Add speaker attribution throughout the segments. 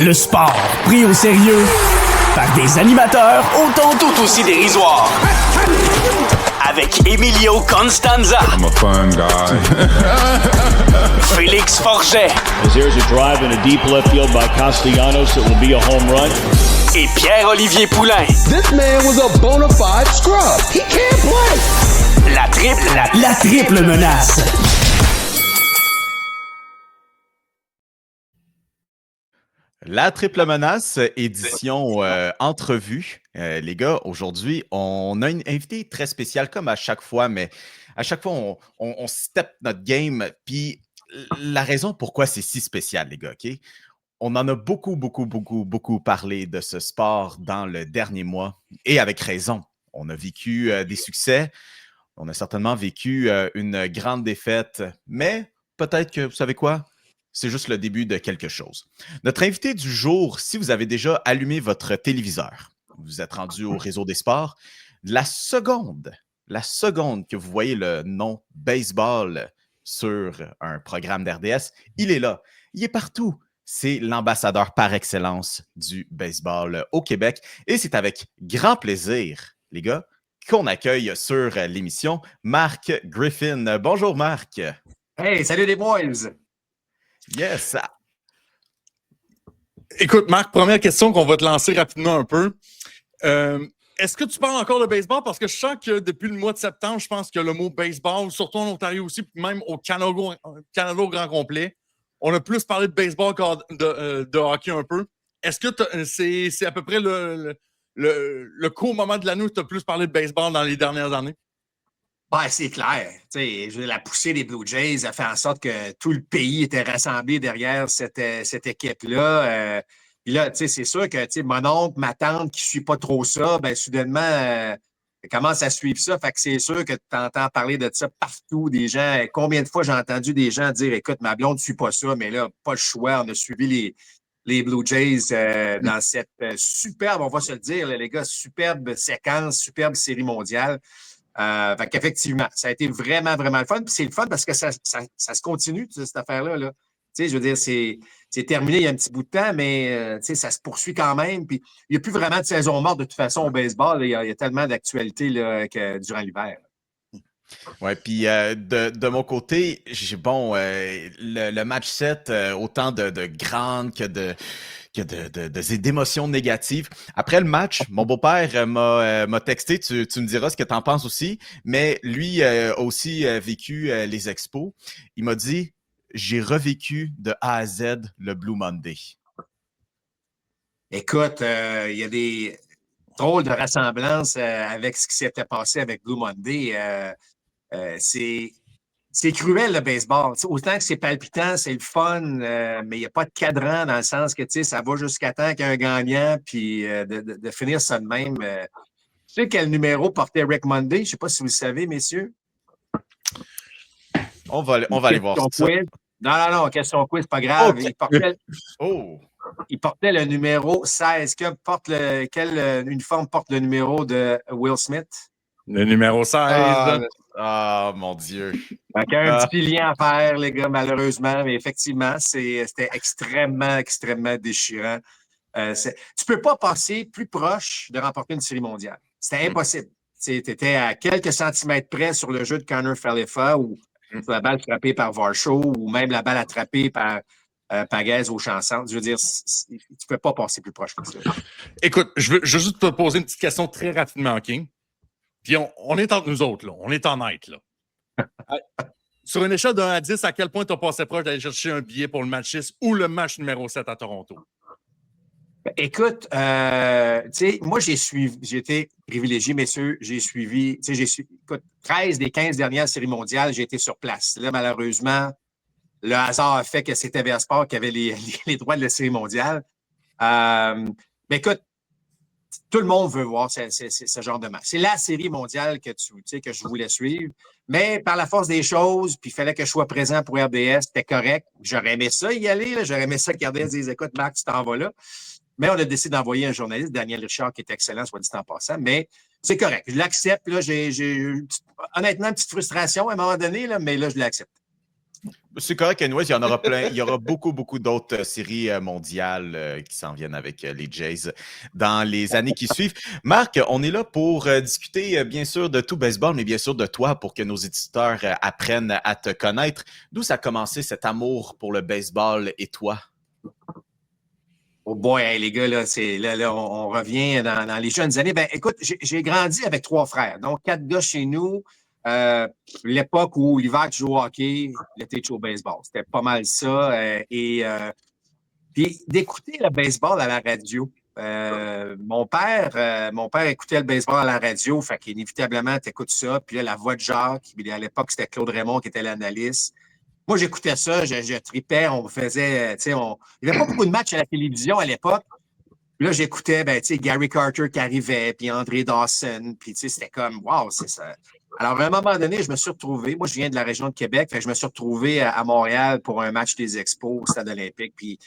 Speaker 1: Le sport pris au sérieux par des animateurs autant tout aussi dérisoires. Avec Emilio Constanza.
Speaker 2: I'm a fun guy.
Speaker 1: Félix Forget.
Speaker 3: As there's a drive in a deep left field by Castellanos, it will be a home run.
Speaker 1: Et Pierre-Olivier Poulain.
Speaker 4: This man was a bona fide scrub. He can't play.
Speaker 1: La triple menace.
Speaker 5: La triple menace, édition entrevue. Les gars, aujourd'hui, on a une invitée très spéciale, comme à chaque fois, mais à chaque fois, on step notre game. Puis la raison pourquoi c'est si spécial, les gars, OK? On en a beaucoup parlé de ce sport dans le dernier mois, et avec raison. On a vécu des succès, on a certainement vécu une grande défaite, mais peut-être que, vous savez quoi? C'est juste le début de quelque chose. Notre invité du jour, si vous avez déjà allumé votre téléviseur, vous êtes rendu au réseau des sports, la seconde que vous voyez le nom baseball sur un programme d'RDS, il est là. Il est partout. C'est l'ambassadeur par excellence du baseball au Québec. Et c'est avec grand plaisir, les gars, qu'on accueille sur l'émission Marc Griffin. Bonjour, Marc.
Speaker 6: Hey, salut les boys!
Speaker 5: Yes!
Speaker 7: Écoute, Marc, première question qu'on va te lancer rapidement un peu. Est-ce que tu parles encore de baseball? Parce que je sens que depuis le mois de septembre, je pense que le mot baseball, surtout en Ontario aussi, puis même au Canada au grand complet, on a plus parlé de baseball que de hockey un peu. Est-ce que c'est à peu près le court moment de l'année où tu as plus parlé de baseball dans les dernières années?
Speaker 6: Ouais, c'est clair. La poussée des Blue Jays a fait en sorte que tout le pays était rassemblé derrière cette équipe-là. Puis là, c'est sûr que mon oncle, ma tante qui ne suit pas trop ça, ben soudainement, commence à suivre ça. Fait que c'est sûr que tu entends parler de ça partout, des gens. Combien de fois j'ai entendu des gens dire écoute, ma blonde ne suit pas ça, mais là, pas le choix. On a suivi les Blue Jays dans cette superbe, on va se le dire, les gars, superbe séquence, superbe série mondiale. Fait qu'effectivement, ça a été vraiment le fun. Puis c'est le fun parce que ça se continue, cette affaire-là. Là. Je veux dire, c'est terminé il y a un petit bout de temps, mais ça se poursuit quand même. Puis il n'y a plus vraiment de saison morte de toute façon au baseball. Il y a tellement d'actualités durant l'hiver.
Speaker 5: Oui, puis de mon côté, le match 7, autant de grandes que d'émotions négatives. Après le match, mon beau-père m'a texté, tu me diras ce que tu en penses aussi, mais lui a aussi vécu les expos. Il m'a dit, j'ai revécu de A à Z le Blue Monday.
Speaker 6: Écoute, il y a des drôles de ressemblances avec ce qui s'était passé avec Blue Monday. C'est cruel, le baseball. Autant que c'est palpitant, c'est le fun, mais il n'y a pas de cadran dans le sens que ça va jusqu'à temps qu'il y ait un gagnant, puis de finir ça de même. Tu sais quel numéro portait Rick Monday? Je ne sais pas si vous le savez, messieurs.
Speaker 5: On va aller voir ça.
Speaker 6: Quiz. Non, question quiz, c'est pas grave.
Speaker 5: Okay.
Speaker 6: Il portait le numéro 16. Quel uniforme porte le numéro de Will Smith?
Speaker 7: Le numéro 16.
Speaker 5: Ah, mon Dieu.
Speaker 6: Donc, un petit lien à faire, les gars, malheureusement. Mais effectivement, c'était extrêmement déchirant. Tu ne peux pas passer plus proche de remporter une série mondiale. C'était impossible. Tu étais à quelques centimètres près sur le jeu de Connor Falefa ou sur la balle frappée par Varsho ou même la balle attrapée par Paguez au chanson. Je veux dire, tu ne peux pas passer plus proche que ça.
Speaker 7: Écoute, je veux juste te poser une petite question très rapidement, OK? Puis on est entre nous autres, là. On est en net, là. Sur une échelle de 1 à 10, à quel point tu as passé proche d'aller chercher un billet pour le match 6 ou le match numéro 7 à Toronto?
Speaker 6: Écoute, moi, j'ai été privilégié, messieurs. Écoute, 13 des 15 dernières séries mondiales, j'ai été sur place. Là, malheureusement, le hasard a fait que c'était TVA Sport qui avait les droits de la série mondiale. Mais écoute, tout le monde veut voir ce genre de match. C'est la série mondiale que je voulais suivre. Mais par la force des choses, puis il fallait que je sois présent pour RDS, c'était correct. J'aurais aimé ça y aller. Là. J'aurais aimé ça que RDS dise écoute, Marc, tu t'en vas là. Mais on a décidé d'envoyer un journaliste, Daniel Richard, qui est excellent, soit dit en passant. Mais c'est correct. Je l'accepte. Là, j'ai honnêtement une petite frustration à un moment donné, là, mais là, je l'accepte.
Speaker 5: C'est correct, anyways, il y en aura plein. Il y aura beaucoup, beaucoup d'autres séries mondiales qui s'en viennent avec les Jays dans les années qui suivent. Marc, on est là pour discuter, bien sûr, de tout baseball, mais bien sûr de toi pour que nos éditeurs apprennent à te connaître. D'où ça a commencé cet amour pour le baseball et toi?
Speaker 6: Oh boy, hey, les gars, là, on revient dans les jeunes années. Ben, écoute, j'ai grandi avec 3 frères, donc 4 gars chez nous. L'époque où l'hiver, tu joues au hockey, l'été, tu joues au baseball. C'était pas mal ça. Puis d'écouter le baseball à la radio. Mon père écoutait le baseball à la radio, fait qu'inévitablement, tu écoutes ça. Puis là, la voix de Jacques, puis à l'époque, c'était Claude Raymond qui était l'analyste. Moi, j'écoutais ça, je tripais, on faisait, il n'y avait pas beaucoup de matchs à la télévision à l'époque. Puis là, j'écoutais, Gary Carter qui arrivait, puis André Dawson, puis c'était comme, wow, c'est ça. Alors, à un moment donné, je me suis retrouvé, moi, je viens de la région de Québec, fait que je me suis retrouvé à Montréal pour un match des Expos au Stade olympique, puis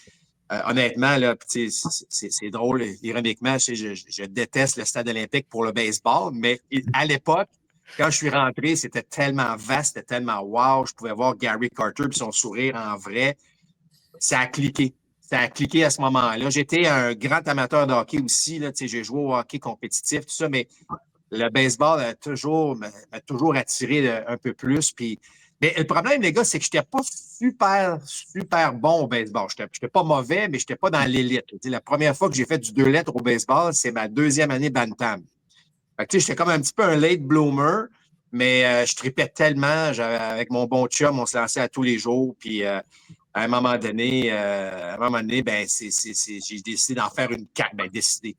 Speaker 6: honnêtement, là, c'est drôle, ironiquement, je déteste le Stade olympique pour le baseball, mais à l'époque, quand je suis rentré, c'était tellement vaste, c'était tellement wow. Je pouvais voir Gary Carter et son sourire en vrai. Ça a cliqué. Ça a cliqué à ce moment-là. J'étais un grand amateur de hockey aussi. Là, j'ai joué au hockey compétitif, tout ça, mais le baseball m'a toujours attiré un peu plus. Mais le problème, les gars, c'est que je n'étais pas super bon au baseball. Je n'étais pas mauvais, mais je n'étais pas dans l'élite. La première fois que j'ai fait du 2 lettres au baseball, c'est ma 2e année Bantam. J'étais comme un petit peu un late bloomer, mais je tripais tellement. Avec mon bon chum, on se lançait à tous les jours. Puis à un moment donné, j'ai décidé d'en faire une carte. Décidé.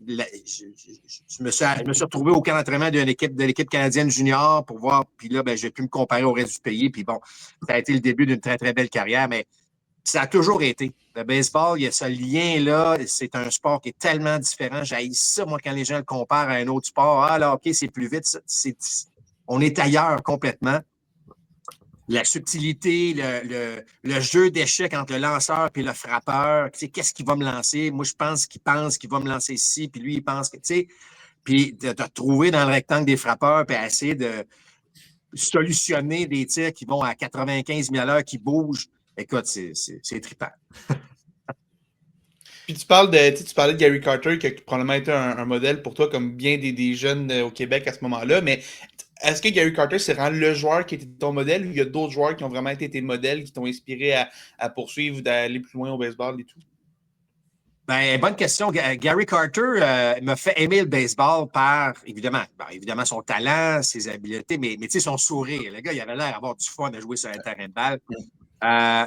Speaker 6: Je me suis retrouvé au camp d'entraînement de l'équipe canadienne junior pour voir. Puis là, j'ai pu me comparer au reste du pays. Puis bon, ça a été le début d'une très, très belle carrière, mais ça a toujours été. Le baseball, il y a ce lien-là. C'est un sport qui est tellement différent. J'haïs ça, moi, quand les gens le comparent à un autre sport. Ah, là, OK, c'est plus vite. On est ailleurs complètement. La subtilité, le jeu d'échecs entre le lanceur et le frappeur. Qu'est-ce qu'il va me lancer? Moi, je pense qu'il va me lancer ici, puis lui, il pense que, puis de te trouver dans le rectangle des frappeurs, puis essayer de solutionner des tirs qui vont à 95 000 à l'heure, qui bougent. Écoute, c'est trippant.
Speaker 2: Puis tu parlais de Gary Carter, qui a probablement été un modèle pour toi, comme bien des jeunes au Québec à ce moment-là. Mais est-ce que Gary Carter, c'est vraiment le joueur qui était ton modèle, ou il y a d'autres joueurs qui ont vraiment été tes modèles, qui t'ont inspiré à poursuivre, d'aller plus loin au baseball et tout?
Speaker 6: Bonne question. Gary Carter m'a fait aimer le baseball par, évidemment son talent, ses habiletés, mais son sourire. Le gars, il avait l'air d'avoir du fun à jouer sur un terrain de balle.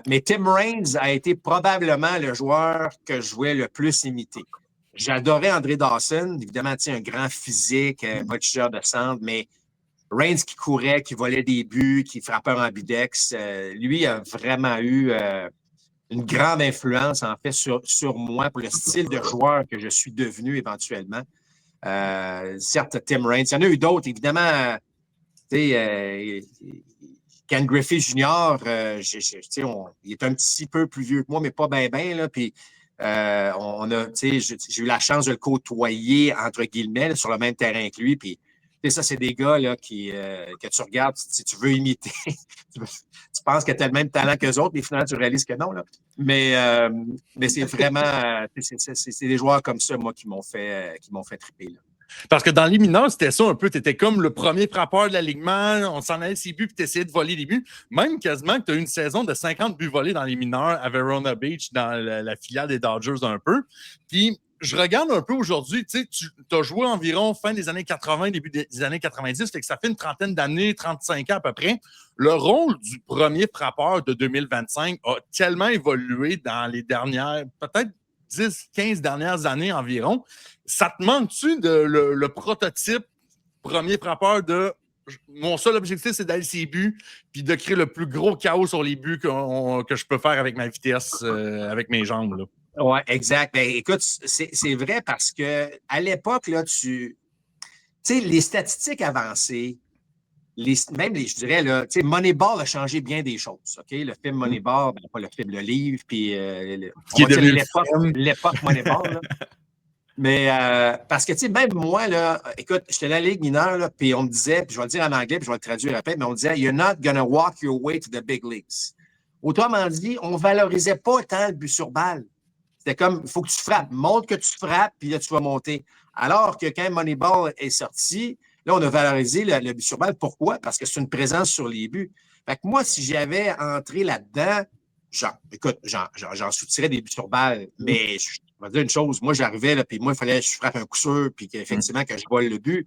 Speaker 6: Mais Tim Raines a été probablement le joueur que je jouais le plus imiter. J'adorais André Dawson, évidemment, un grand physique, voltigeur de centre, mais Raines qui courait, qui volait des buts, qui frappait en ambidex, lui a vraiment eu une grande influence, en fait, sur moi pour le style de joueur que je suis devenu éventuellement. Certes, Tim Raines. Il y en a eu d'autres, évidemment. Ken Griffey Jr., il est un petit peu plus vieux que moi, mais pas bien. Puis j'ai eu la chance de le côtoyer, entre guillemets, sur le même terrain que lui. Puis ça, c'est des gars là, que tu regardes, si tu veux imiter. Tu penses que tu as le même talent qu'eux autres, mais finalement, tu réalises que non. Là. Mais c'est vraiment... c'est des joueurs comme ça, moi, qui m'ont fait triper. Là.
Speaker 7: Parce que dans les mineurs, c'était ça un peu. Tu étais comme le premier frappeur de l'alignement. On s'en allait ses buts puis tu essayais de voler les buts. Même quasiment que tu as eu une saison de 50 buts volés dans les mineurs à Verona Beach, dans la filiale des Dodgers un peu. Puis je regarde un peu aujourd'hui. Tu as joué environ fin des années 80, début des années 90. Fait que ça fait une trentaine d'années, 35 ans à peu près. Le rôle du premier frappeur de 2025 a tellement évolué dans les dernières, peut-être 10, 15 dernières années environ. Ça te manque-tu de le prototype premier frappeur de mon seul objectif, c'est d'aller ses buts puis de créer le plus gros chaos sur les buts que je peux faire avec ma vitesse, avec mes jambes, là?
Speaker 6: Oui, exact. Écoute, c'est vrai parce que à l'époque, là, les statistiques avancées, je dirais, là, Moneyball a changé bien des choses. OK? Le film Moneyball, pas le film, le livre, puis l'époque Moneyball. Là. Mais parce que, même moi, là, écoute, j'étais à la Ligue mineure, là, puis on me disait, puis je vais le dire en anglais, puis je vais le traduire après, mais on me disait, You're not gonna walk your way to the big leagues. Autrement dit, on ne valorisait pas tant le but sur balle. C'était comme, il faut que tu frappes. Montre que tu frappes, puis là, tu vas monter. Alors que quand Moneyball est sorti, là, on a valorisé le but sur balle. Pourquoi? Parce que c'est une présence sur les buts. Fait que moi, si j'avais entré là-dedans, j'en soutirais des buts sur balle. Mais je vais te dire une chose, moi, j'arrivais, là, puis moi, il fallait que je frappe un coup sûr, puis qu'effectivement, que je vole le but.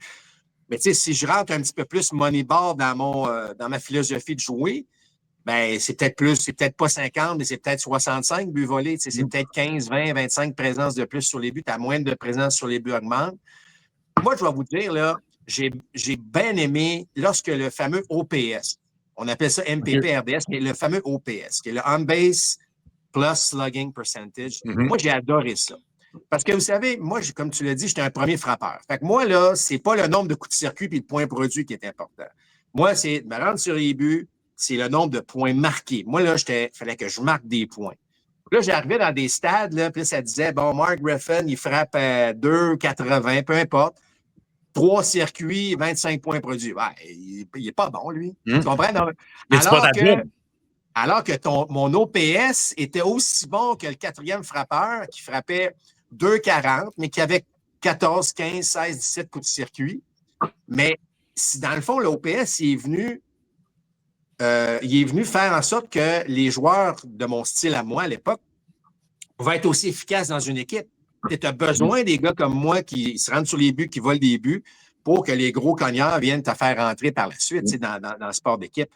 Speaker 6: Mais tu sais, si je rentre un petit peu plus Moneyball dans ma philosophie de jouer, ben c'est peut-être pas 50, mais c'est peut-être 65 buts volés. C'est peut-être 15, 20, 25 présences de plus sur les buts. Ta moyenne de présence sur les buts augmente. Moi, je vais vous dire, là, j'ai bien aimé lorsque le fameux OPS, on appelle ça MPP-RDS, mais le fameux OPS, qui est le On-Base Plus Slugging Percentage. Moi, j'ai adoré ça. Parce que vous savez, moi, comme tu l'as dit, j'étais un premier frappeur. Fait que moi, là, c'est pas le nombre de coups de circuit et de points produits qui est important. Moi, c'est de me rendre sur les buts, c'est le nombre de points marqués. Moi, là, il fallait que je marque des points. Là, j'arrivais dans des stades, là, puis ça disait, bon, Mark Griffin, il frappe 2,80, peu importe. 3 circuits, 25 points produits. Ouais, il n'est pas bon, lui. Tu comprends? Donc, alors que mon OPS était aussi bon que le 4e frappeur qui frappait 2,40, mais qui avait 14, 15, 16, 17 coups de circuit. Mais si dans le fond, l'OPS, il est venu faire en sorte que les joueurs de mon style à moi à l'époque pouvaient être aussi efficaces dans une équipe. Tu as besoin des gars comme moi qui se rendent sur les buts, qui volent des buts, pour que les gros cogneurs viennent te faire rentrer par la suite dans le sport d'équipe.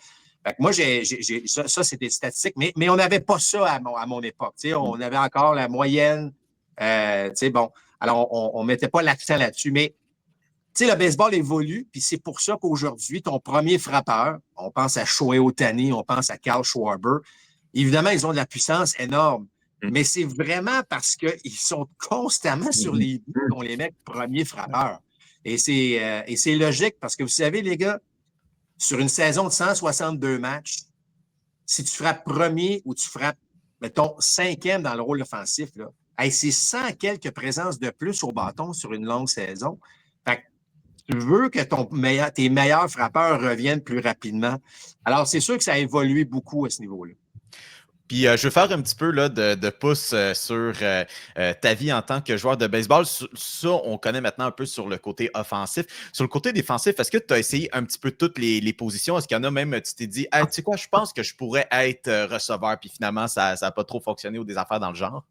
Speaker 6: Fait que moi, ça, c'est des statistiques, mais on n'avait pas ça à mon époque. On avait encore la moyenne. Bon, alors on ne mettait pas l'accent là-dessus, mais le baseball évolue, puis c'est pour ça qu'aujourd'hui, ton premier frappeur, on pense à Shohei Ohtani, on pense à Kyle Schwarber, évidemment, ils ont de la puissance énorme, mais c'est vraiment parce qu'ils sont constamment sur les buts qu'on les met premier frappeur. Et c'est logique parce que vous savez, les gars, sur une saison de 162 matchs, si tu frappes premier ou tu frappes, mettons, 5e dans le rôle offensif, là, c'est 100 quelques présences de plus au bâton sur une longue saison. Fait que tu veux que tes meilleurs frappeurs reviennent plus rapidement. Alors, c'est sûr que ça a évolué beaucoup à ce niveau-là.
Speaker 5: Puis, je veux faire un petit peu là, de pouce sur ta vie en tant que joueur de baseball. Ça, on connaît maintenant un peu sur le côté offensif. Sur le côté défensif, est-ce que tu as essayé un petit peu toutes les positions? Est-ce qu'il y en a même, tu t'es dit, hey, tu sais quoi, je pense que je pourrais être receveur, puis finalement, ça n'a pas trop fonctionné ou des affaires dans le genre?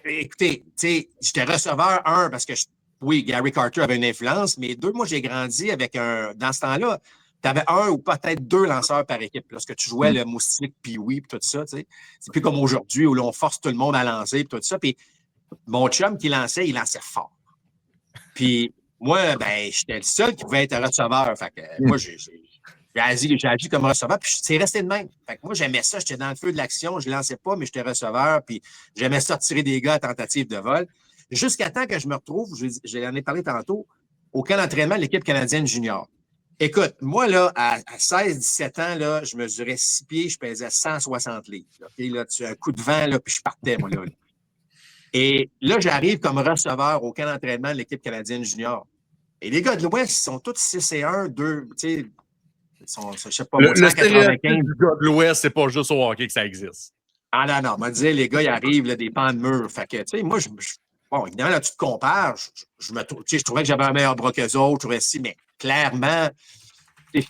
Speaker 6: Écoutez, j'étais receveur, parce que, oui, Gary Carter avait une influence, mais 2, moi, j'ai grandi avec dans ce temps-là, tu avais 1 ou peut-être 2 lanceurs par équipe. Lorsque tu jouais le moustique, puis oui, puis tout ça, c'est plus comme aujourd'hui où on force tout le monde à lancer, puis tout ça. Puis mon chum qui lançait, il lançait fort. Puis moi, j'étais le seul qui pouvait être receveur. Fait que moi, j'ai agi comme receveur, puis c'est resté de même. Fait que moi, j'aimais ça, j'étais dans le feu de l'action, je ne lançais pas, mais j'étais receveur, puis j'aimais ça tirer des gars à tentative de vol. Jusqu'à temps que je me retrouve, j'en ai parlé tantôt, au camp d'entraînement de l'équipe canadienne junior. Écoute, moi, là, à 16-17 ans, là, je mesurais 6 pieds, je pesais 160 livres. Là, okay, là, tu as un coup de vent, là, puis je partais, moi, là. Et là, j'arrive comme receveur au camp d'entraînement de l'équipe canadienne junior. Et les gars de l'Ouest, ils sont tous 6-1, 2, tu sais, ils sont, je sais pas,
Speaker 7: le
Speaker 6: 195.
Speaker 7: du gars de l'Ouest, c'est pas juste au hockey que ça existe.
Speaker 6: Ah non, on m'a dit, les gars, ils arrivent, là, des pans de mur. Fait que, tu sais, moi, bon, évidemment, là, tu te compares. Je trouvais que j'avais un meilleur bras qu'eux autres, je trouvais si, mais clairement,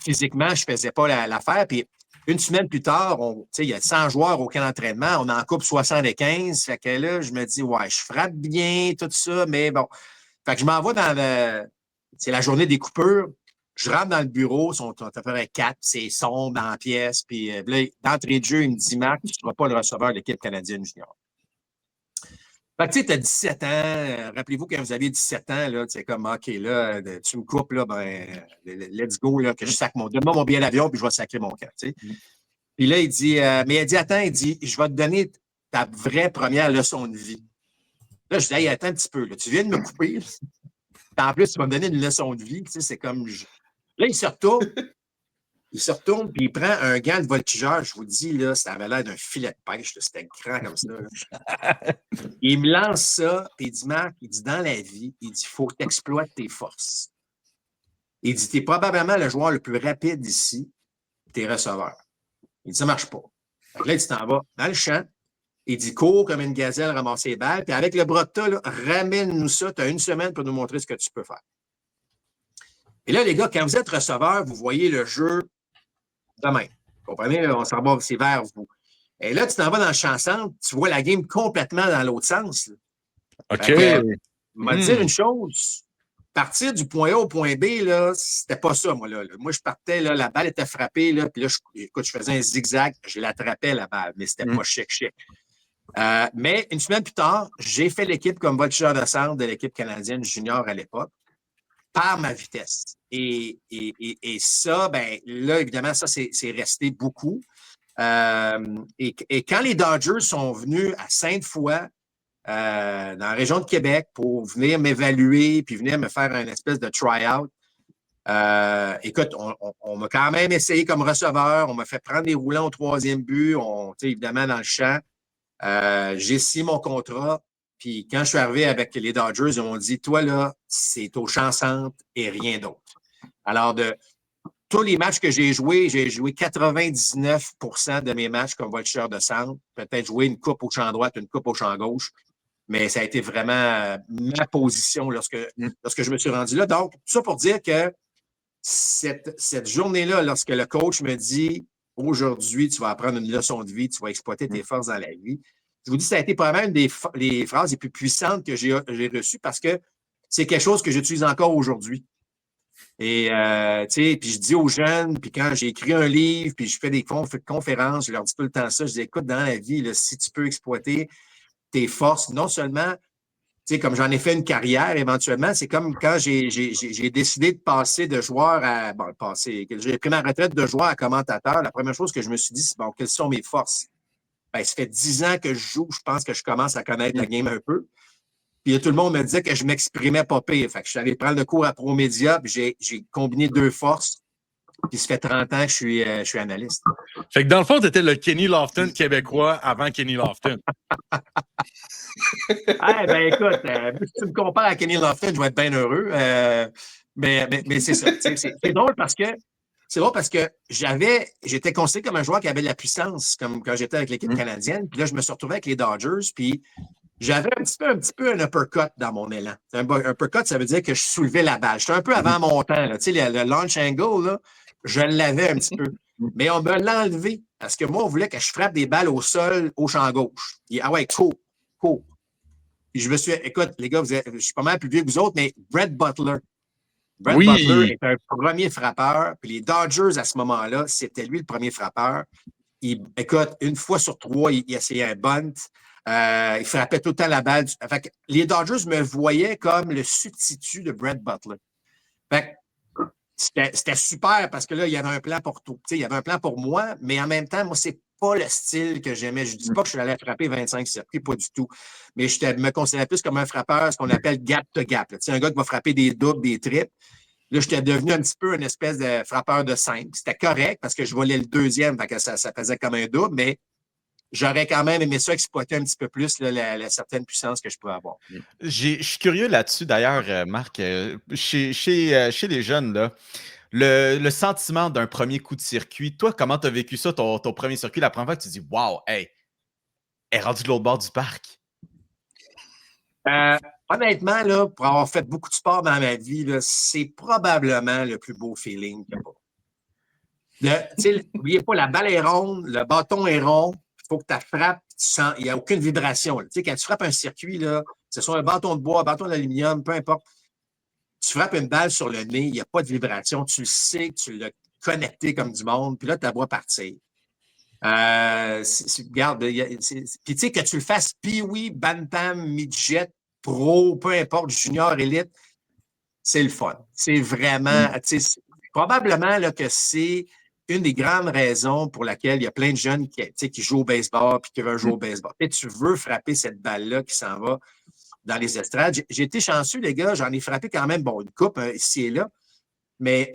Speaker 6: physiquement, je ne faisais pas l'affaire. Puis une semaine plus tard, il y a 100 joueurs au camp d'entraînement, on en coupe 75. Fait que là, je me dis, ouais, je frappe bien, tout ça, mais bon. Fait que je m'en vais c'est la journée des coupures. Je rentre dans le bureau, ils sont à peu près 4, c'est sombre dans la pièce. Puis là, d'entrée de jeu, il me dit, Marc, tu ne seras pas le receveur de l'équipe canadienne junior. Fait que tu sais, tu as 17 ans. Rappelez-vous, quand vous aviez 17 ans, là, c'est comme, OK, là, tu me coupes, là, let's go, là, que je sac donne-moi mon billet d'avion, puis je vais sacrer mon camp, tu sais. Puis là, il dit, mais il dit, attends, je vais te donner ta vraie première leçon de vie. Là, je dis, hey, attends un petit peu, là, tu viens de me couper. En plus, tu vas me donner une leçon de vie, tu sais, c'est comme. Là, il se retourne. Puis il prend un gant de voltigeur, je vous dis, là, ça avait l'air d'un filet de pêche, c'était grand comme ça. Il me lance ça, puis il dit, Marc, il dit, dans la vie, il dit, il faut que tu exploites tes forces. Il dit, tu es probablement le joueur le plus rapide ici, tes receveurs. Il dit, ça ne marche pas. Fait que là, tu t'en vas dans le champ. Il dit, cours comme une gazelle, ramasser les balles. Puis avec le bras de tas, là, ramène-nous ça. Tu as une semaine pour nous montrer ce que tu peux faire. Et là, les gars, quand vous êtes receveur, vous voyez le jeu de même. Vous comprenez? On s'en va, c'est vers vous. Et là, tu t'en vas dans le champ centre, tu vois la game complètement dans l'autre sens. Là.
Speaker 7: OK.
Speaker 6: Je vais te dire une chose. Partir du point A au point B, là, c'était pas ça, moi. Là. Moi, je partais, là, la balle était frappée, là, puis là, je faisais un zigzag, je l'attrapais, la balle, mais c'était pas chic. Mais une semaine plus tard, j'ai fait l'équipe comme voltigeur de centre de l'équipe canadienne junior à l'époque, par ma vitesse. Et ça, ben là, évidemment, ça, c'est resté beaucoup. Et quand les Dodgers sont venus à Sainte-Foy, dans la région de Québec, pour venir m'évaluer puis venir me faire une espèce de try-out, écoute, on m'a quand même essayé comme receveur, on m'a fait prendre des roulants au troisième but, évidemment, dans le champ. J'ai signé mon contrat, puis quand je suis arrivé avec les Dodgers, ils m'ont dit, toi, là, c'est au champ centre et rien d'autre. Alors, de tous les matchs que j'ai joué 99% de mes matchs comme voltigeur de centre, peut-être jouer une coupe au champ droit, une coupe au champ gauche, mais ça a été vraiment ma position lorsque je me suis rendu là. Donc, tout ça pour dire que cette journée-là, lorsque le coach me dit « Aujourd'hui, tu vas apprendre une leçon de vie, tu vas exploiter tes forces dans la vie », je vous dis, ça a été probablement une des phrases les plus puissantes que j'ai reçues parce que c'est quelque chose que j'utilise encore aujourd'hui. Et, tu sais, puis je dis aux jeunes, puis quand j'ai écrit un livre, puis je fais des conférences, je leur dis tout le temps ça, je dis, écoute, dans la vie, là, si tu peux exploiter tes forces, non seulement, tu sais, comme j'en ai fait une carrière éventuellement, c'est comme quand j'ai décidé de passer de joueur à, j'ai pris ma retraite de joueur à commentateur, la première chose que je me suis dit, c'est, bon, quelles sont mes forces? Ben, ça fait 10 ans que je joue, je pense que je commence à connaître la game un peu. Puis tout le monde me disait que je m'exprimais pas pire. Fait que je suis allé prendre le cours à ProMédia, puis j'ai combiné deux forces. Puis ça fait 30 ans que je suis analyste.
Speaker 7: Fait que dans le fond, tu étais le Kenny Lofton québécois avant Kenny Lofton.
Speaker 6: Ben écoute, si tu me compares à Kenny Lofton, je vais être bien heureux. Mais c'est ça. C'est drôle parce que j'étais considéré comme un joueur qui avait de la puissance, comme quand j'étais avec l'équipe canadienne. Puis là, je me suis retrouvé avec les Dodgers, puis j'avais un petit peu un uppercut dans mon élan. Un uppercut, ça veut dire que je soulevais la balle. J'étais un peu avant mon temps. Tu sais, le launch angle, là, je l'avais un petit peu. Mais on me l'a enlevé parce que moi, on voulait que je frappe des balles au sol au champ gauche. Ah ouais, court. Puis je me suis... Écoute, les gars, je suis pas mal plus vieux que vous autres, mais Brett Butler. Butler est un premier frappeur. Puis les Dodgers, à ce moment-là, c'était lui le premier frappeur. Écoute, une fois sur trois, il essayait un bunt. Il frappait tout le temps la balle. Fait que les Dodgers me voyaient comme le substitut de Brett Butler. Fait que c'était super parce que là, il y avait un plan pour tout. Il y avait un plan pour moi, mais en même temps, moi, c'est pas le style que j'aimais. Je dis pas que je suis allé frapper 25 circuits, pas du tout. Mais je me considérais plus comme un frappeur, ce qu'on appelle gap-to-gap. Un gars qui va frapper des doubles, des triples. Là, j'étais devenu un petit peu une espèce de frappeur de 5. C'était correct parce que je volais le deuxième, fait que ça faisait comme un double, mais j'aurais quand même aimé ça exploiter un petit peu plus la certaine puissance que je peux avoir.
Speaker 5: Je suis curieux là-dessus, d'ailleurs, Marc. Chez les jeunes, là, le sentiment d'un premier coup de circuit, toi, comment tu as vécu ça, ton premier circuit, la première fois que tu dis « Wow, hey, elle est rendue de l'autre bord du parc ».
Speaker 6: Honnêtement, là, pour avoir fait beaucoup de sport dans ma vie, là, c'est probablement le plus beau feeling qu'il y a. N'oubliez pas, la balle est ronde, le bâton est rond. Il faut que tu frappes, il n'y a aucune vibration. Tu sais, quand tu frappes un circuit, là, que ce soit un bâton de bois, un bâton d'aluminium, peu importe, tu frappes une balle sur le nez, il n'y a pas de vibration. Tu le sais, tu l'as connecté comme du monde, puis là, tu la vois partir. Regarde, puis tu sais, que tu le fasses pee-wee, bantam, midget, pro, peu importe, junior, élite, c'est le fun. C'est vraiment, probablement là, que c'est une des grandes raisons pour laquelle il y a plein de jeunes qui jouent au baseball puis qui veulent jouer au baseball. Et tu veux frapper cette balle-là qui s'en va dans les estrades. J'ai été chanceux, les gars. J'en ai frappé quand même, une coupe ici et là. Mais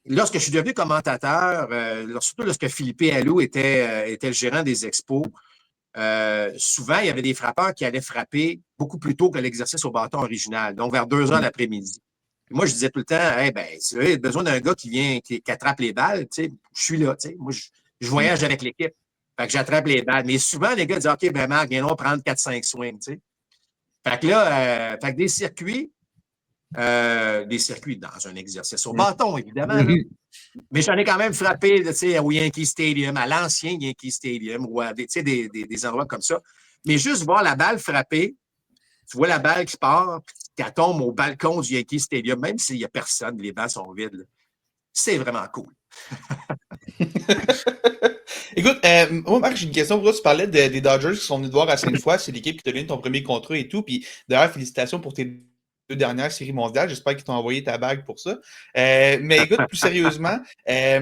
Speaker 6: lorsque je suis devenu commentateur, surtout lorsque Philippe Allou était le gérant des expos, souvent, il y avait des frappeurs qui allaient frapper beaucoup plus tôt que l'exercice au bâton original, donc vers 2 heures l'après-midi. Moi, je disais tout le temps, si vous avez besoin d'un gars qui attrape les balles, je suis là. Moi, je voyage avec l'équipe. Fait que j'attrape les balles. Mais souvent, les gars disent, OK, ben Marc, viens-nous prendre 4-5 swings, tu sais. Fait que là, fait que des circuits dans un exercice au bâton, évidemment. Là. Mais j'en ai quand même frappé au Yankee Stadium, à l'ancien Yankee Stadium, ou à des endroits comme ça. Mais juste voir la balle frapper, tu vois la balle qui part, puis qu'elle tombe au balcon du Yankee Stadium, même s'il n'y a personne, les balles sont vides. Là. C'est vraiment cool.
Speaker 2: Écoute, moi, Marc, j'ai une question pour toi. Tu parlais des Dodgers qui sont venus te voir à Sainte-Foy. C'est l'équipe qui t'a donné ton premier contrat et tout. Puis d'ailleurs, félicitations pour tes 2 dernières séries mondiales. J'espère qu'ils t'ont envoyé ta bague pour ça. Mais écoute, plus sérieusement, c'est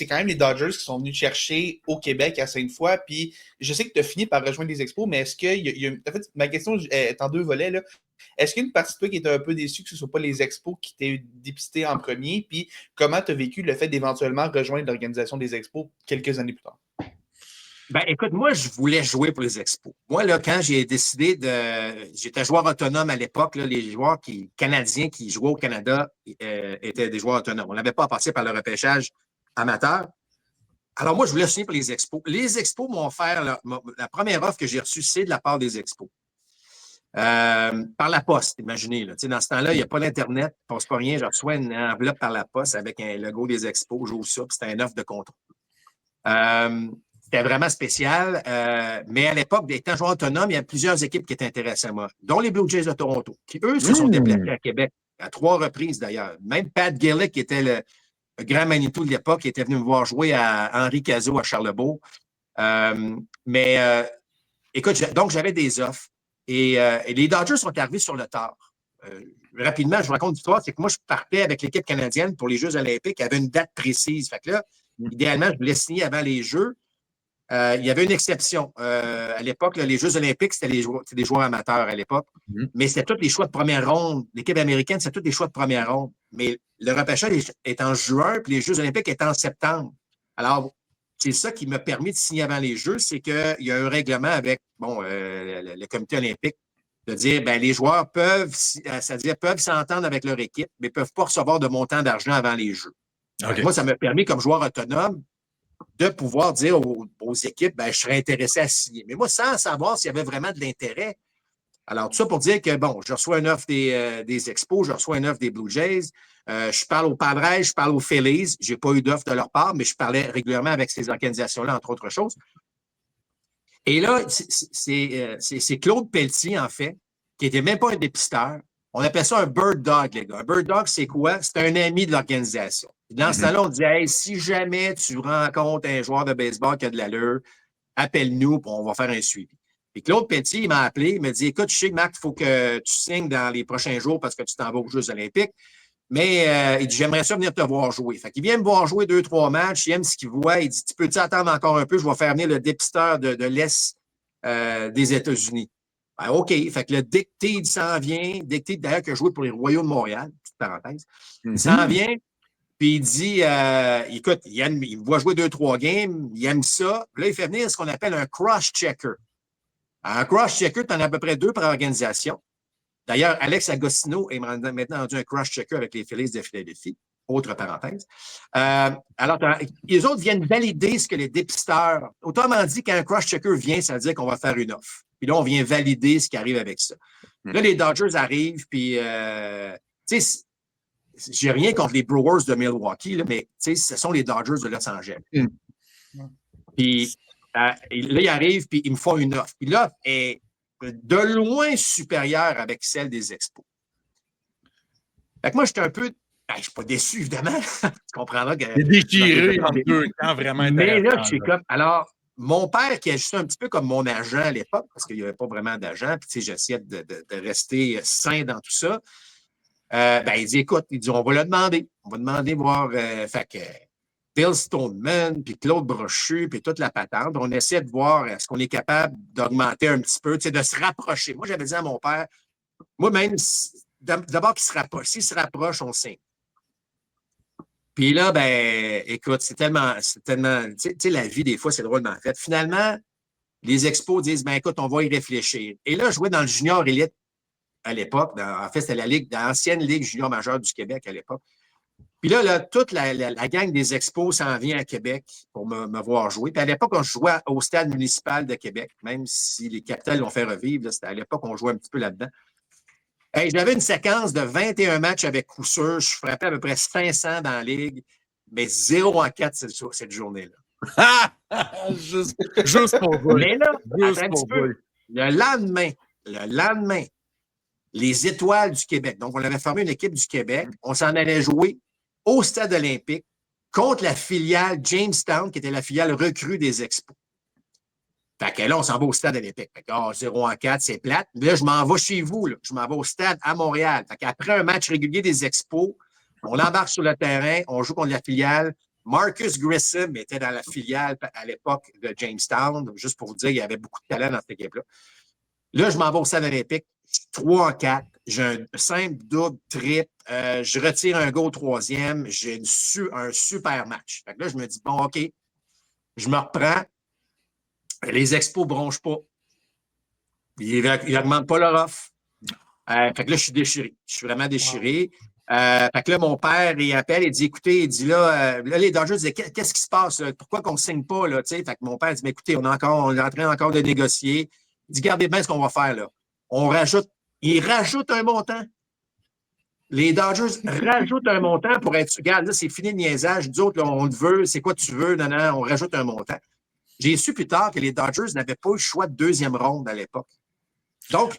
Speaker 2: quand même les Dodgers qui sont venus te chercher au Québec à Sainte-Foy. Puis je sais que tu as fini par rejoindre les Expos, mais est-ce que en fait, ma question est en 2 volets, là. Est-ce qu'il y a une partie de toi qui était un peu déçue que ce ne soit pas les Expos qui t'aient dépisté en premier? Puis comment tu as vécu le fait d'éventuellement rejoindre l'organisation des Expos quelques années plus tard?
Speaker 6: Ben, écoute, moi, je voulais jouer pour les Expos. Moi, là, quand j'ai décidé j'étais joueur autonome à l'époque, là, les joueurs canadiens qui jouaient au Canada étaient des joueurs autonomes. On n'avait pas passé par le repêchage amateur. Alors, moi, je voulais signer pour les Expos. Les Expos m'ont offert la première offre que j'ai reçue, c'est de la part des Expos. Par la poste, imaginez. Là. Dans ce temps-là, il n'y a pas d'Internet, il ne passe pas rien. Je reçois une enveloppe par la poste avec un logo des Expos, j'ouvre ça, puis c'était une offre de contrat. C'était vraiment spécial, mais à l'époque, étant joueur autonome, il y a plusieurs équipes qui étaient intéressées à moi, dont les Blue Jays de Toronto, qui, eux, se sont déplacés à Québec, à 3 reprises d'ailleurs. Même Pat Gillick, qui était le grand Manitou de l'époque, qui était venu me voir jouer à Henri Cazot à Charlebourg. Écoute, donc j'avais des offres. Et les Dodgers sont arrivés sur le tard. Rapidement, je vous raconte l'histoire, c'est que moi, je partais avec l'équipe canadienne pour les Jeux olympiques, il y avait une date précise. Fait que là, idéalement, je voulais signer avant les Jeux. Il y avait une exception. À l'époque, là, les Jeux olympiques, c'était des joueurs amateurs à l'époque, mais c'était tous les choix de première ronde. L'équipe américaine, c'était tous les choix de première ronde. Mais le repêchage est en juin, puis les Jeux olympiques étaient en septembre. Alors, c'est ça qui m'a permis de signer avant les Jeux, c'est qu'il y a un règlement avec le comité olympique de dire ben les joueurs peuvent s'entendre avec leur équipe, mais ne peuvent pas recevoir de montant d'argent avant les Jeux. Okay. Moi, ça m'a permis, comme joueur autonome, de pouvoir dire aux équipes ben, je serais intéressé à signer. Mais moi, sans savoir s'il y avait vraiment de l'intérêt. Alors, tout ça pour dire que, bon, je reçois une offre des Expos, je reçois une offre des Blue Jays, je parle aux Padres, je parle aux Phillies. Je n'ai pas eu d'offre de leur part, mais je parlais régulièrement avec ces organisations-là, entre autres choses. Et là, c'est Claude Pelletier, en fait, qui n'était même pas un dépisteur. On appelle ça un bird dog, les gars. Un bird dog, c'est quoi? C'est un ami de l'organisation. Dans ce temps-là, on dit hey, si jamais tu rencontres un joueur de baseball qui a de l'allure, appelle-nous, puis on va faire un suivi. Et Claude Pelletier, il m'a appelé, il m'a dit écoute, je sais que Marc, il faut que tu signes dans les prochains jours parce que tu t'en vas aux Jeux olympiques. Mais il dit j'aimerais ça venir te voir jouer. Fait qu'il vient me voir jouer 2-3 matchs, il aime ce qu'il voit. Il dit tu peux-tu attendre encore un peu? Je vais faire venir le dépisteur de l'Est des États-Unis. Ben, OK. Fait que le Dick Teed s'en vient. Dick Teed, d'ailleurs, qui a joué pour les Royaux de Montréal, petite parenthèse. Il s'en vient, puis il dit écoute, il me voit jouer 2-3 games, il aime ça. Puis là, il fait venir ce qu'on appelle un cross-checker. Un cross-checker, tu en as à peu près 2 par organisation. D'ailleurs, Alex Agostino est maintenant rendu un cross-checker avec les Phillies de Philadelphie. Autre parenthèse. Alors, les autres viennent valider ce que les dépisteurs... Autrement dit, quand un cross-checker vient, ça veut dire qu'on va faire une offre. Puis là, on vient valider ce qui arrive avec ça. Là, les Dodgers arrivent, puis... tu sais, j'ai rien contre les Brewers de Milwaukee, là, mais tu sais, ce sont les Dodgers de Los Angeles. Puis là, ils arrivent, puis ils me font une offre. Puis l'offre est de loin supérieure avec celle des Expos. Fait que moi, j'étais un peu... je ne suis pas déçu, évidemment. Tu comprendras que...
Speaker 7: C'est déchiré en 2 temps, vraiment.
Speaker 6: Mais là, je suis comme... Alors, mon père, qui agissait un petit peu comme mon agent à l'époque, parce qu'il n'y avait pas vraiment d'agent, puis tu sais, j'essayais de rester sain dans tout ça, il dit, écoute, on va le demander. On va demander voir... fait que Bill Stoneman, puis Claude Brochu, puis toute la patente. On essaie de voir est-ce qu'on est capable d'augmenter un petit peu, de se rapprocher. Moi, j'avais dit à mon père, moi-même, d'abord qu'il se rapproche. S'il se rapproche, on signe. Puis là, écoute, c'est tellement, tu sais, la vie, des fois, c'est drôlement fait. Finalement, les Expos disent, écoute, on va y réfléchir. Et là, je jouais dans le junior élite à l'époque. En fait, c'était l'ancienne Ligue junior majeure du Québec à l'époque. Puis là, toute la gang des Expos s'en vient à Québec pour me voir jouer. Puis à l'époque, on jouait au stade municipal de Québec, même si les Capitals l'ont fait revivre. Là, c'était à l'époque, on jouait un petit peu là-dedans. Hey, j'avais une séquence de 21 matchs avec coup sûr. Je frappais à peu près 500 dans la ligue, mais 0-4 cette journée-là.
Speaker 7: Juste pour vous.
Speaker 6: Mais là,
Speaker 7: Juste
Speaker 6: attends un
Speaker 7: pour
Speaker 6: petit peu.
Speaker 7: vous.
Speaker 6: Le lendemain, les Étoiles du Québec. Donc, on avait formé une équipe du Québec. On s'en allait jouer au stade olympique contre la filiale Jamestown, qui était la filiale recrue des Expos. Fait que là, on s'en va au stade olympique. Fait que 0-4, c'est plate. Mais là, je m'en vais chez vous. Là. Je m'en vais au stade à Montréal. Fait qu'après un match régulier des Expos, on embarque sur le terrain, on joue contre la filiale. Marcus Grissom était dans la filiale à l'époque de Jamestown. Juste pour vous dire, il y avait beaucoup de talent dans cette équipe-là. Là, je m'en vais au stade olympique. 3-4. J'ai un simple, double, triple. Je retire un go au troisième. J'ai un super match. Fait que là, je me dis, bon, OK, je me reprends. Les Expos ne bronchent pas. Ils n'augmentent pas leur offre. Fait que là, je suis déchiré. Je suis vraiment déchiré. Fait que là, mon père, il appelle, il dit, écoutez, il dit là les Dodgers disaient, qu'est-ce qui se passe? Là? Pourquoi qu'on ne signe pas? Là? Fait que mon père dit, mais écoutez, on est en train encore de négocier. Il dit, regardez bien ce qu'on va faire là. Il rajoute un montant. Les Dodgers rajoutent un montant pour être. Regarde, là, c'est fini le niaisage. Nous autres, là, on le veut. C'est quoi tu veux? Non, on rajoute un montant. J'ai su plus tard que les Dodgers n'avaient pas eu le choix de deuxième ronde à l'époque. Donc,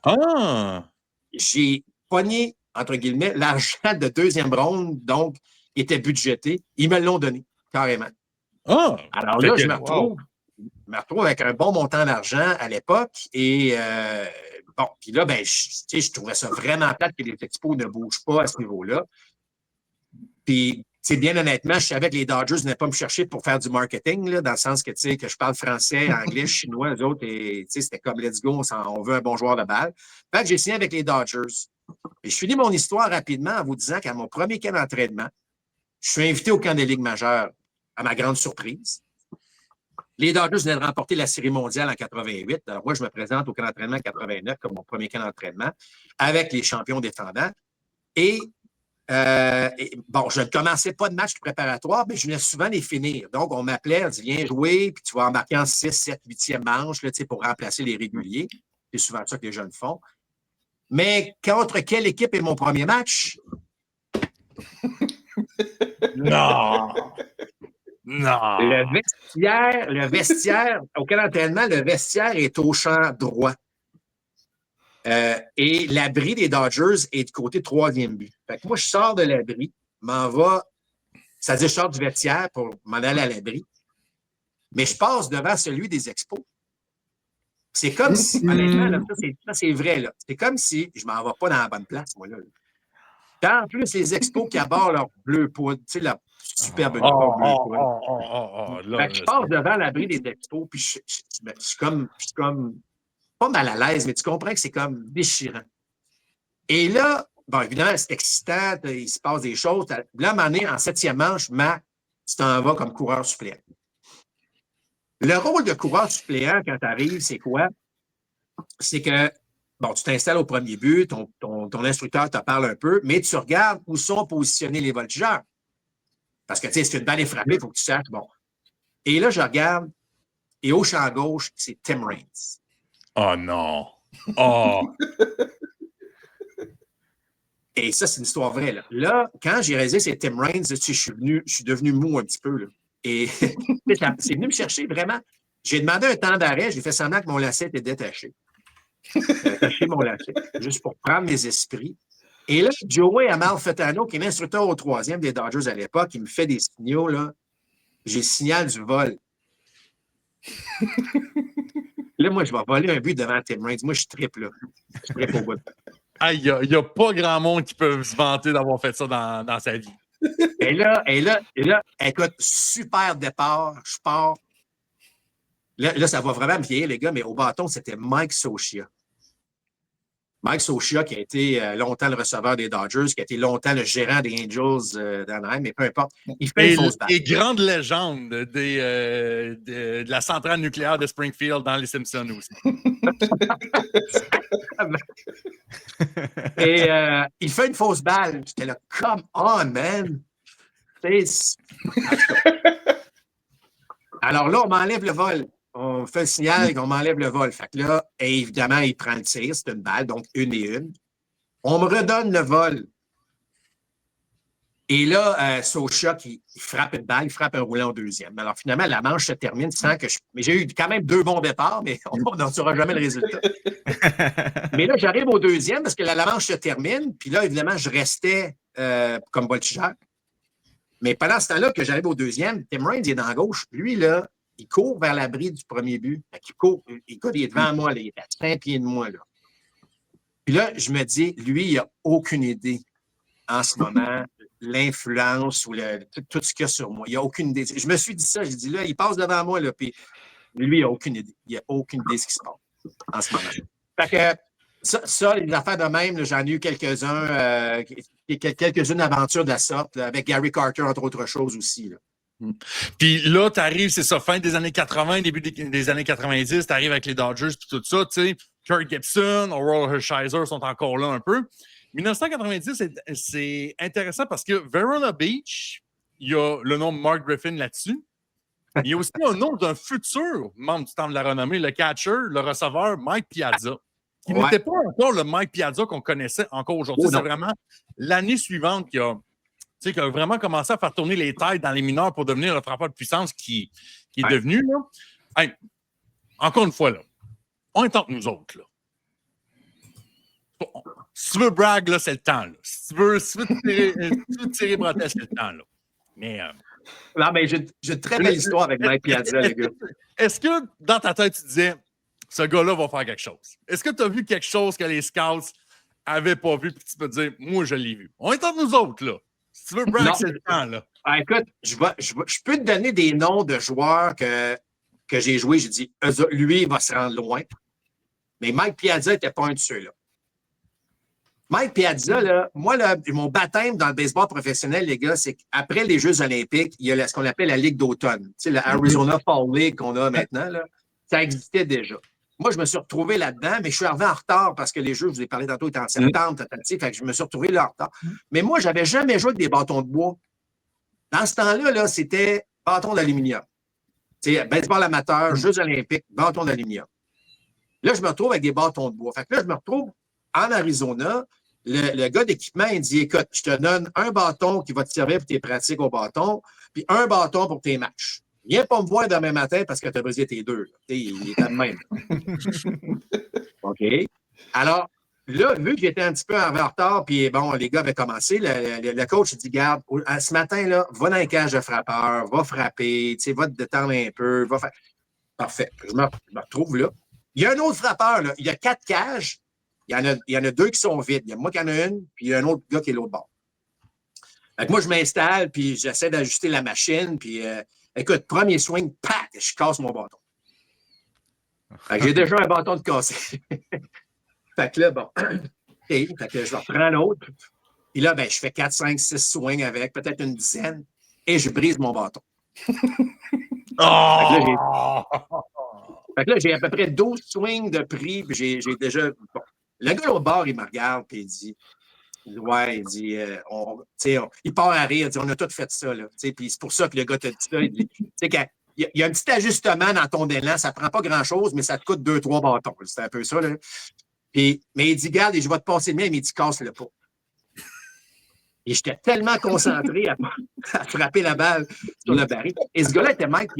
Speaker 6: j'ai pogné, entre guillemets, l'argent de deuxième ronde, donc, était budgété. Ils me l'ont donné, carrément. Alors là, je me retrouve avec un bon montant d'argent à l'époque et bon, puis là, ben, je trouvais ça vraiment plate que les Expos ne bougent pas à ce niveau-là. Puis, bien honnêtement, je savais que les Dodgers ne venaient pas me chercher pour faire du marketing, là, dans le sens que je parle français, anglais, chinois, eux autres, et c'était comme let's go, on veut un bon joueur de balle. Fait que j'ai signé avec les Dodgers. Et je finis mon histoire rapidement en vous disant qu'à mon premier camp d'entraînement, je suis invité au camp des Ligues majeures, à ma grande surprise. Les Dodgers venaient de remporter la Série mondiale en 88. Alors moi, je me présente au camp d'entraînement en 89 comme mon premier camp d'entraînement avec les champions défendants. Et bon, je ne commençais pas de match préparatoire, mais je venais souvent les finir. Donc, on m'appelait, on dit, viens jouer, puis tu vas embarquer en 6, 7, 8e manche là, pour remplacer les réguliers. C'est souvent ça que les jeunes font. Mais contre quelle équipe est mon premier match?
Speaker 7: Non!
Speaker 6: Le vestiaire, au camp d'entraînement, le vestiaire est au champ droit. Et l'abri des Dodgers est du côté 3e but. Fait que moi, je sors de l'abri, m'en va, c'est-à-dire je sors du vestiaire pour m'en aller à l'abri, mais je passe devant celui des Expos. C'est comme si, honnêtement, là, ça c'est vrai, là. C'est comme si je m'en vais pas dans la bonne place, moi, là. En plus, les Expos qui abordent leur bleu poudre, tu sais, leur superbe bleu poudre. Fait que je passe devant l'abri des Expos, puis je suis comme pas mal à l'aise, mais tu comprends que c'est comme déchirant. Et là, bon, évidemment, c'est excitant, il se passe des choses. Là, à un moment donné, en 7e manche, Mac, tu t'en vas comme coureur suppléant. Le rôle de coureur suppléant, quand tu arrives, c'est quoi? C'est que, bon, tu t'installes au premier but, ton instructeur te parle un peu, mais tu regardes où sont positionnés les voltigeurs. Parce que, tu sais, si une balle est frappée, il faut que tu saches, bon. Et là, je regarde, et au champ gauche, c'est Tim Raines.
Speaker 7: Oh non! Oh!
Speaker 6: Et ça, c'est une histoire vraie. Là, quand j'ai réalisé que c'est Tim Raines, je suis devenu mou un petit peu. Là. Et c'est venu me chercher vraiment. J'ai demandé un temps d'arrêt, j'ai fait semblant que mon lacet était détaché. J'ai attaché mon lacet, juste pour prendre mes esprits. Et là, Joey Amalfitano, qui est l'instructeur au 3e des Dodgers à l'époque, il me fait des signaux. Là. J'ai le signal du vol. Là, moi, je vais voler un but devant Tim Raines. Moi, je triple, là. Je triple au bout.
Speaker 7: Il n'y a pas grand monde qui peut se vanter d'avoir fait ça dans sa vie.
Speaker 6: Et là, écoute, super départ. Je pars. Là, ça va vraiment me vieillir, les gars, mais au bâton, c'était Mike Sochia. Mike Sochia, qui a été longtemps le receveur des Dodgers, qui a été longtemps le gérant des Angels d'Anaheim, mais peu importe. Il fait une fausse balle.
Speaker 7: Et grande légende de la centrale nucléaire de Springfield dans les Simpsons aussi.
Speaker 6: Et il fait une fausse balle. J'étais là, come on, man! Alors là, on m'enlève le vol. On fait le signal qu'on m'enlève le vol. Fait que là, évidemment, il prend le tir. C'est une balle, donc 1 et 1. On me redonne le vol. Et là, Sochak, il frappe une balle, il frappe un roulant en deuxième. Alors finalement, la manche se termine sans que Mais j'ai eu quand même 2 bons départs, mais on n'en saura jamais le résultat. Mais là, j'arrive au deuxième parce que la manche se termine. Puis là, évidemment, je restais comme voltigeur. Mais pendant ce temps-là que j'arrive au deuxième, Tim Raines est dans la gauche. Lui, là, il court vers l'abri du premier but. Il est devant moi, là, il est à 5 pieds de moi. Là. Puis là, je me dis, lui, il n'a aucune idée en ce moment, l'influence ou tout ce qu'il y a sur moi. Il n'a aucune idée. Je me suis dit ça, j'ai dit là, il passe devant moi, là, puis lui, il n'a aucune idée. Il n'a aucune idée de ce qui se passe en ce moment. Fait que ça, les affaires de même, là, j'en ai eu quelques-uns, quelques-unes aventures de la sorte, là, avec Gary Carter, entre autres choses aussi. Là.
Speaker 7: Puis là, tu arrives, c'est ça, fin des années 80, début des années 90, tu arrives avec les Dodgers et tout ça, tu sais. Kurt Gibson, Oral Hershiser sont encore là un peu. 1990, c'est intéressant parce que Verona Beach, il y a le nom de Mark Griffin là-dessus. Il y a aussi un nom d'un futur membre du Temple de la Renommée, le catcher, le receveur Mike Piazza, qui n'était pas encore le Mike Piazza qu'on connaissait encore aujourd'hui. C'est vraiment l'année suivante qui a vraiment commencé à faire tourner les têtes dans les mineurs pour devenir le frappeur de puissance qui est devenu. Là. Hey, encore une fois, là, on est entre nous autres. Là. Si tu veux brag, là, c'est le temps. Là. Si tu veux tirer bretelle, c'est le temps. Là. Mais...
Speaker 6: Non, mais j'ai une très belle histoire avec Mike Piazza, les gars.
Speaker 7: Est-ce que, dans ta tête, tu disais, ce gars-là va faire quelque chose? Est-ce que tu as vu quelque chose que les scouts n'avaient pas vu puis tu peux te dire, moi, je l'ai vu? On est entre nous autres, là. Si tu veux brag, c'est le temps, là.
Speaker 6: Ah, écoute, je peux te donner des noms de joueurs que j'ai joués. J'ai dit, lui, il va se rendre loin. Mais Mike Piazza n'était pas un de ceux-là. Mike Piazza, là, moi, là, mon baptême dans le baseball professionnel, les gars, c'est qu'après les Jeux olympiques, il y a ce qu'on appelle la Ligue d'automne. Tu sais, la Arizona Fall League qu'on a maintenant, là, ça existait déjà. Moi, je me suis retrouvé là-dedans, mais je suis arrivé en retard parce que les Jeux, je vous ai parlé tantôt, étaient en septembre, fait que je me suis retrouvé là en retard. Mais moi, je n'avais jamais joué avec des bâtons de bois. Dans ce temps-là, là, c'était bâton d'aluminium. Tu sais, baseball amateur, Jeux olympiques, bâton d'aluminium. Là, je me retrouve avec des bâtons de bois. Fait que là, je me retrouve en Arizona. Le gars d'équipement, il dit, écoute, je te donne un bâton qui va te servir pour tes pratiques au bâton, puis un bâton pour tes matchs. Viens pas me voir demain matin parce que tu as brisé tes deux. Il est à même. OK. Alors, là, vu que j'étais un petit peu en retard, puis bon, les gars avaient commencé, le coach dit, garde, ce matin, là, va dans les cages de frappeur, va frapper, va te détendre un peu, va faire. Parfait. Je me retrouve là. Il y a un autre frappeur, là. Il y a 4 cages. Il y en a 2 qui sont vides. Il y a moi qui en ai une, puis il y a un autre gars qui est l'autre bord. Fait que moi, je m'installe, puis j'essaie d'ajuster la machine, puis écoute, premier swing, pac, je casse mon bâton. Fait que j'ai déjà un bâton de cassé. Fait que là, bon, fait que je reprends l'autre, puis là, ben, je fais 4, 5, 6 swings avec, peut-être une dizaine, et je brise mon bâton. Fait que là, j'ai à peu près 12 swings de prix, puis j'ai déjà... Bon. Le gars au bord, il me regarde, puis il dit, il part à rire, il dit, on a tous fait ça, là. Puis c'est pour ça que le gars te dit ça. Il dit, il y a un petit ajustement dans ton élan, ça prend pas grand-chose, mais ça te coûte 2-3 bâtons. C'est un peu ça, là. Puis, mais il dit, garde, je vais te passer le mien, mais il dit, casse-le pas. Et j'étais tellement concentré à frapper la balle sur le baril. Et ce gars-là était Mike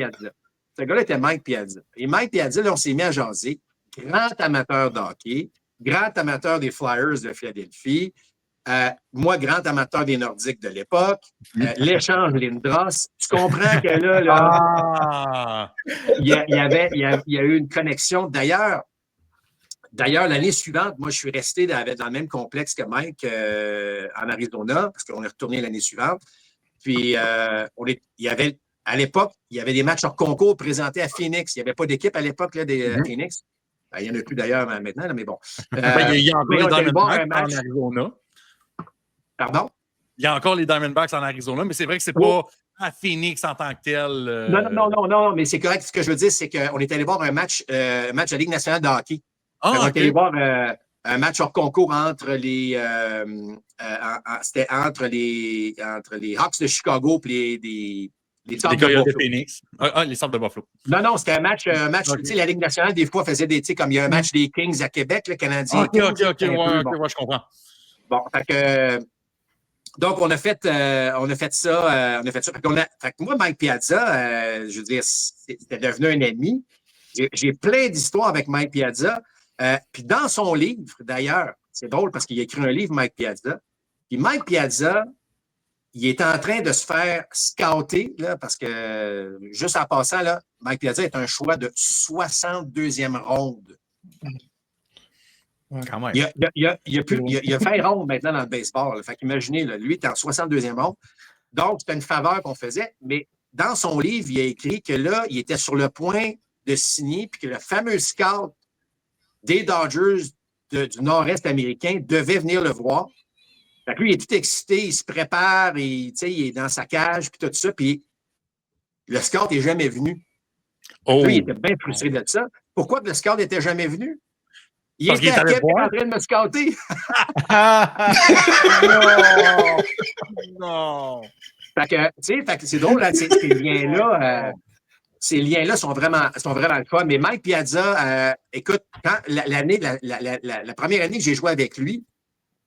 Speaker 6: Piazza. Et Mike Piazza, là, on s'est mis à jaser. Grand amateur de hockey, grand amateur des Flyers de Philadelphie, moi, grand amateur des Nordiques de l'époque, l'échange Lindros. Tu comprends que là, il y a eu une connexion. D'ailleurs, l'année suivante, moi, je suis resté dans le même complexe que Mike en Arizona, parce qu'on est retourné l'année suivante. Puis, à l'époque, il y avait des matchs hors concours présentés à Phoenix. Il n'y avait pas d'équipe à l'époque là, des Phoenix. Ben, il n'y en a plus d'ailleurs maintenant, là, mais bon.
Speaker 7: Il y a encore les Diamondbacks en Arizona.
Speaker 6: Pardon?
Speaker 7: Il y a encore les Diamondbacks en Arizona, mais c'est vrai que c'est pas à Phoenix en tant que tel.
Speaker 6: Non, mais c'est correct. Ce que je veux dire, c'est qu'on est allé voir un match de la Ligue nationale de hockey. On est allé voir un match hors concours entre les c'était entre les Hawks de Chicago et les Sabres de
Speaker 7: Coyotes de
Speaker 6: Buffalo.
Speaker 7: Phoenix. Les Sabres de Buffalo.
Speaker 6: Non, c'était un match.
Speaker 7: Okay.
Speaker 6: Tu sais, la Ligue nationale, des fois, faisait des, tu sais, comme il y a un match des Kings à Québec, le Canadien.
Speaker 7: OK, ouais, je comprends.
Speaker 6: Bon, fait que. Donc, on a fait ça. Fait que moi, Mike Piazza, je veux dire, c'était devenu un ennemi. J'ai plein d'histoires avec Mike Piazza. Puis dans son livre, d'ailleurs, c'est drôle parce qu'il a écrit un livre, Mike Piazza. Puis Mike Piazza, il est en train de se faire scouter, là, parce que, juste en passant, là, Mike Piazza est un choix de 62e ronde.
Speaker 5: Quand même.
Speaker 6: Il a fait ronde maintenant dans le baseball. Là. Fait qu'imaginez, là, lui, il est en 62e ronde. Donc, c'était une faveur qu'on faisait. Mais dans son livre, il a écrit que là, il était sur le point de signer, puis que le fameux scout des Dodgers du nord-est américain devait venir le voir. Fait que lui, il est tout excité, il se prépare, il est dans sa cage, puis tout ça, puis le scout n'est jamais venu.
Speaker 7: Oh.
Speaker 6: Lui, il était bien frustré de ça. Pourquoi le scout n'était jamais venu? Il
Speaker 7: parce
Speaker 6: était à Québec en train de me scouter.
Speaker 7: Non!
Speaker 6: Fait que c'est drôle, là, ces liens-là sont vraiment le fun. Mais Mike Piazza, écoute, quand la première année que j'ai joué avec lui,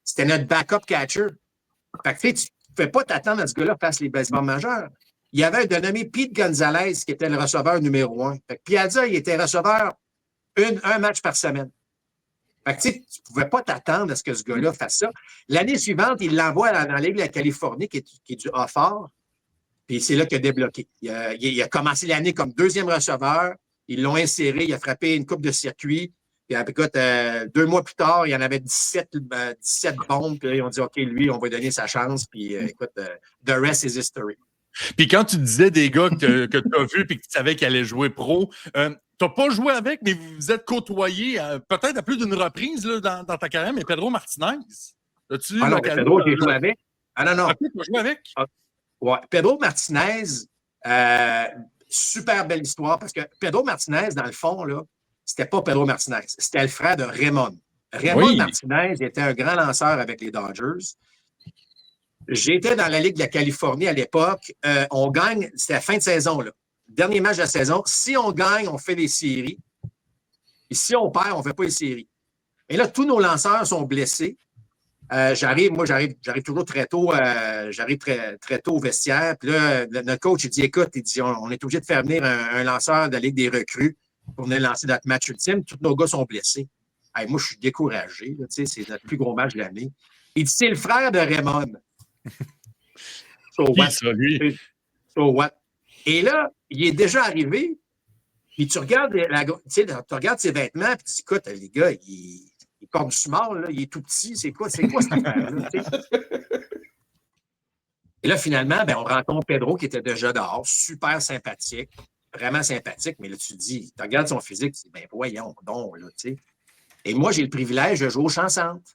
Speaker 6: c'était notre backup catcher. Fait que tu ne fais pas t'attendre à ce gars-là fasse les basements majeurs. Il y avait un dénommé Pete Gonzalez qui était le receveur numéro 1. Fait que Piazza, il était receveur un match par semaine. Fait que tu ne pouvais pas t'attendre à ce que ce gars-là fasse ça. L'année suivante, il l'envoie dans la Ligue de la Californie, qui est du A-Fort. Puis c'est là qu'il a débloqué. Il a commencé l'année comme deuxième receveur. Ils l'ont inséré. Il a frappé une coupe de circuit. Puis écoute, 2 mois plus tard, il y en avait 17 bombes. Puis là, ils ont dit, OK, lui, on va lui donner sa chance. Puis écoute, the rest is history.
Speaker 7: Puis quand tu disais des gars que tu as vus et que tu savais qu'ils allaient jouer pro, tu n'as pas joué avec, mais vous vous êtes côtoyés peut-être à plus d'une reprise là, dans ta carrière, mais Pedro Martinez. As-tu
Speaker 6: non, Pedro, j'ai joué avec. Ah non.
Speaker 7: OK, tu as joué avec?
Speaker 6: Ouais. Pedro Martinez, super belle histoire, parce que Pedro Martinez, dans le fond, là, c'était pas Pedro Martinez, c'était le frère de Raymond. Raymond Martinez était un grand lanceur avec les Dodgers. J'étais dans la Ligue de la Californie à l'époque. On gagne, c'était la fin de saison, là. Dernier match de la saison. Si on gagne, on fait les séries. Et si on perd, on ne fait pas les séries. Et là, tous nos lanceurs sont blessés. J'arrive toujours très tôt. J'arrive très tôt au vestiaire. Puis là, notre coach, il dit, écoute, on est obligé de faire venir un lanceur de la Ligue des recrues pour venir lancer notre match ultime. Tous nos gars sont blessés. Hey, moi, je suis découragé. Là, c'est notre plus gros match de l'année. Il dit, c'est le frère de Raymond. So what?
Speaker 7: Ça, lui?
Speaker 6: So what? Et là, il est déjà arrivé, puis tu regardes, tu regardes ses vêtements, puis tu dis, écoute, les gars, il est comme du small, là, il est tout petit, c'est quoi cette affaire-là? Et là, finalement, on rencontre Pedro qui était déjà dehors, super sympathique, vraiment sympathique, mais là, tu te dis, tu regardes son physique, tu dis, voyons donc, là, tu sais. Et moi, j'ai le privilège de jouer au Champ-Centre.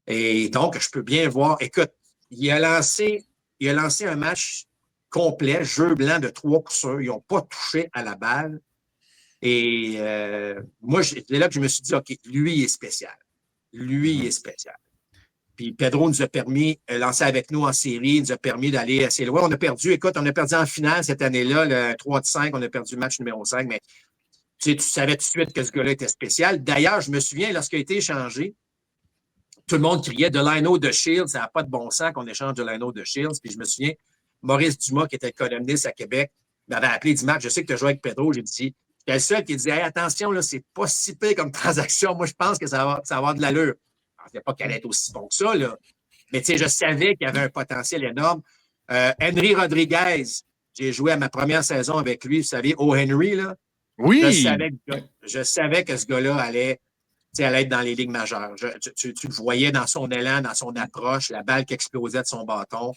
Speaker 6: Et donc, je peux bien voir, écoute, il a lancé un match complet, jeu blanc de 3 coups sûrs. Ils n'ont pas touché à la balle. Et moi, c'est là que je me suis dit, OK, lui, il est spécial. Lui, il est spécial. Puis Pedro nous a permis de lancer avec nous en série, il nous a permis d'aller assez loin. On a perdu en finale cette année-là, le 3-5, on a perdu le match numéro 5, mais tu savais tout de suite que ce gars-là était spécial. D'ailleurs, je me souviens, lorsqu'il a été échangé, tout le monde criait Delano de Shields, ça n'a pas de bon sens qu'on échange Delano de Shields. Puis je me souviens, Maurice Dumas, qui était columniste à Québec, m'avait appelé, il dit, Marc, je sais que tu as joué avec Pedro. J'ai dit, j'étais le seul qui disait, hey, attention, là, c'est pas si pire comme transaction. Moi, je pense que ça va avoir de l'allure. Je ne savais pas qu'elle allait être aussi bon que ça, là. Mais tu sais, je savais qu'il y avait un potentiel énorme. Henry Rodriguez, j'ai joué à ma première saison avec lui, vous savez, Henry, là.
Speaker 7: Oui.
Speaker 6: Je savais que ce gars-là allait être dans les ligues majeures. Tu le voyais dans son élan, dans son approche, la balle qui explosait de son bâton.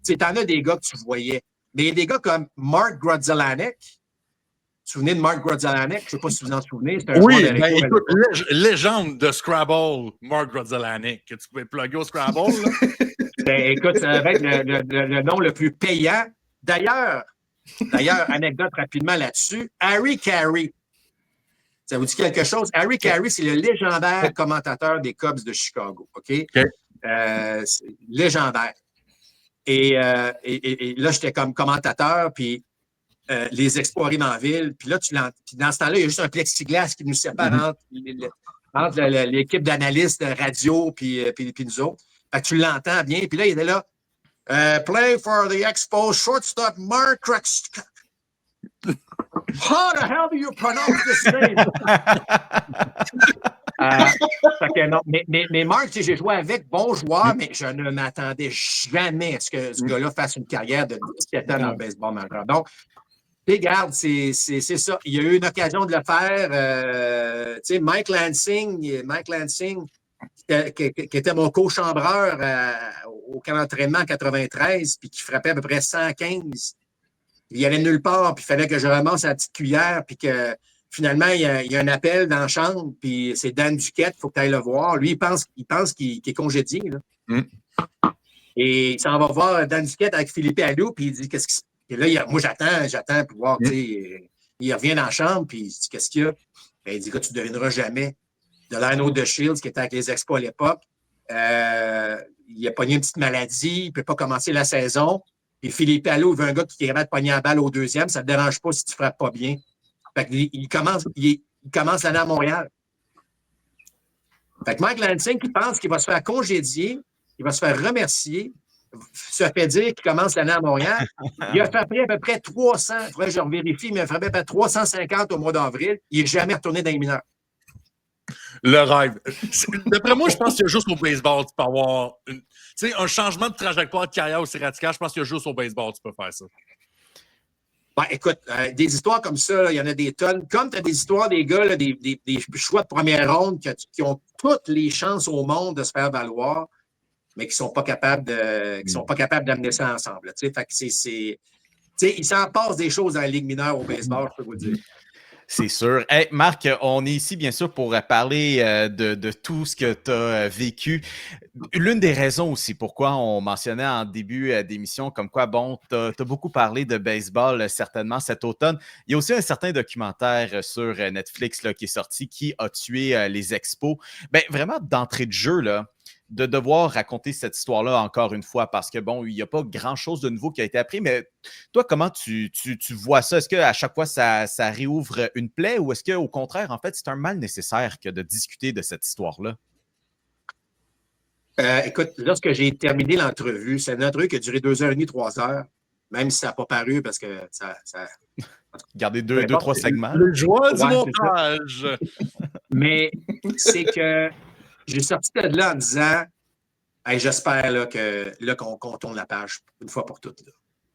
Speaker 6: Tu en as des gars que tu voyais. Mais il y a des gars comme Mark Grudzielanek. Vous vous souvenez de Mark Grudzielanek? Je ne sais pas si vous en souvenez. C'est un joueur de
Speaker 7: écoute, légende de Scrabble, Mark Grudzielanek. Que tu pouvais plugger au Scrabble, là?
Speaker 6: Écoute, ça va être le nom le plus payant. D'ailleurs, anecdote rapidement là-dessus, Harry Carey. Ça vous dit quelque chose? Harry Caray, c'est le légendaire commentateur des Cubs de Chicago. OK? Légendaire. Et là, j'étais comme commentateur, puis les expos arrivent en ville, puis là, puis dans ce temps-là, il y a juste un plexiglas qui nous sépare entre l'équipe d'analystes de radio puis nous autres. Fait que tu l'entends bien, puis là, il était là. Play for the Expos shortstop Mark Krexka. How the hell do you pronounce this name? Non, mais Mark, j'ai joué avec, bon joueur, mais je ne m'attendais jamais à ce que ce gars-là fasse une carrière de 17 ans dans le baseball majeur. Donc, regarde, c'est ça. Il y a eu une occasion de le faire. Tu sais, Mike Lansing, qui était mon co-chambreur au camp d'entraînement en 93, puis qui frappait à peu près 115. Il allait nulle part, puis il fallait que je ramasse la petite cuillère, puis que finalement, il y a un appel dans la chambre, puis c'est Dan Duquette, il faut que tu ailles le voir. Lui, il pense qu'il est congédié. Là. Et il s'en va voir Dan Duquette avec Philippe Allou, puis il dit qu'est-ce qui. Et là, moi, j'attends pour voir, tu sais. Il revient dans la chambre, puis il dit qu'est-ce qu'il y a? Ben, il dit que tu ne devineras jamais. Delano de Shields, qui était avec les Expos à l'époque, il a pogné une petite maladie, il ne peut pas commencer la saison. Et Philippe Allou veut un gars qui est capable de pogner la balle au deuxième, ça ne te dérange pas si tu ne frappes pas bien. Fait qu'il commence l'année à Montréal. Fait que Mike Lansing, qui pense qu'il va se faire congédier, il va se faire remercier, se fait dire qu'il commence l'année à Montréal. Il a frappé à peu près 300, il faudrait que je revérifie, mais il a frappé à peu près 350 au mois d'avril. Il n'est jamais retourné dans les mineurs.
Speaker 7: Le rêve. D'après moi, je pense qu'il y a juste au baseball, tu peux avoir un changement de trajectoire de carrière aussi radical. Je pense qu'il y a juste au baseball, tu peux faire ça.
Speaker 6: Ben, écoute, des histoires comme ça, il y en a des tonnes. Comme tu as des histoires des gars, là, des choix de première ronde qui ont toutes les chances au monde de se faire valoir, mais qui ne sont pas capables d'amener ça ensemble. Fait que il s'en passe des choses dans la Ligue mineure au baseball, je peux vous le dire.
Speaker 5: C'est sûr. Hey, Marc, on est ici, bien sûr, pour parler de tout ce que tu as vécu. L'une des raisons aussi pourquoi on mentionnait en début d'émission comme quoi, bon, tu as beaucoup parlé de baseball certainement cet automne. Il y a aussi un certain documentaire sur Netflix là, qui est sorti, Qui a tué les Expos. Ben, vraiment, d'entrée de jeu, là, de devoir raconter cette histoire-là encore une fois parce que, bon, il n'y a pas grand-chose de nouveau qui a été appris, mais toi, comment tu vois ça? Est-ce qu'à chaque fois, ça réouvre une plaie ou est-ce qu'au contraire, en fait, c'est un mal nécessaire que de discuter de cette histoire-là?
Speaker 6: Écoute, lorsque j'ai terminé l'entrevue, c'est une entrevue qui a duré 2h30, 3h, même si ça n'a pas paru parce que ça...
Speaker 5: Gardez deux, trois segments.
Speaker 7: Le joie du montage!
Speaker 6: Mais c'est que j'ai sorti de là en disant hey, j'espère là, qu'on tourne la page une fois pour toutes.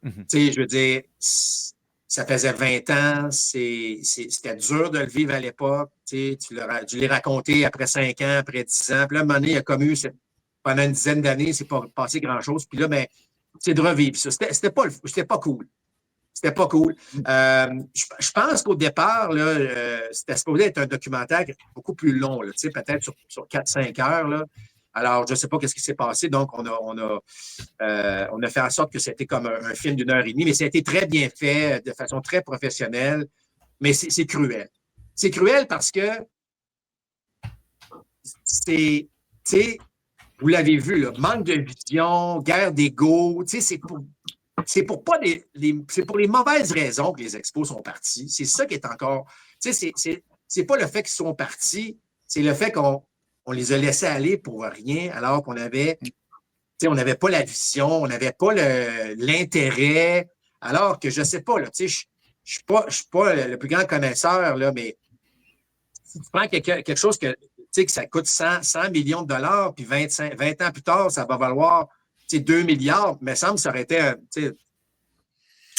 Speaker 6: Tu sais, je veux dire, ça faisait 20 ans, c'était dur de le vivre à l'époque. Tu l'as raconté après 5 ans, après 10 ans. Puis là, à un moment donné, il y a comme eu pendant une dizaine d'années, c'est pas passé grand-chose. Puis là, ben, c'est de revivre ça. C'était pas cool. C'était pas cool. Je pense qu'au départ, là, c'était supposé être un documentaire beaucoup plus long, là, peut-être sur 4-5 heures. Là. Alors, je ne sais pas ce qui s'est passé. Donc, on a fait en sorte que c'était comme un film d'1h30, mais ça a été très bien fait, de façon très professionnelle. Mais c'est cruel. C'est cruel parce que vous l'avez vu, là, manque de vision, guerre d'ego, c'est pour les mauvaises raisons que les Expos sont partis. C'est ça qui est encore... C'est pas le fait qu'ils sont partis, c'est le fait qu'on les a laissés aller pour rien alors qu'on avait... on n'avait pas la vision, on n'avait pas l'intérêt. Alors que je ne sais pas, je ne suis pas le plus grand connaisseur, là, mais si tu prends quelque chose que ça coûte 100 millions de dollars, puis 20 ans plus tard, ça va valoir 2 milliards, mais ça me semble que ça aurait été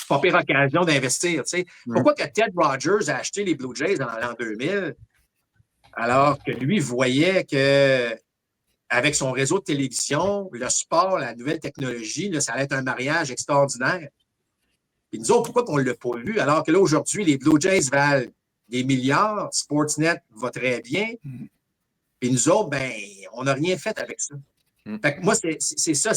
Speaker 6: pas pire occasion d'investir. Pourquoi que Ted Rogers a acheté les Blue Jays en l'an 2000 alors que lui voyait que avec son réseau de télévision, le sport, la nouvelle technologie, là, ça allait être un mariage extraordinaire. Et nous autres, pourquoi on ne l'a pas vu alors que là, aujourd'hui, les Blue Jays valent des milliards, Sportsnet va très bien, et nous autres, ben, on n'a rien fait avec ça. Fait que moi, c'est ça.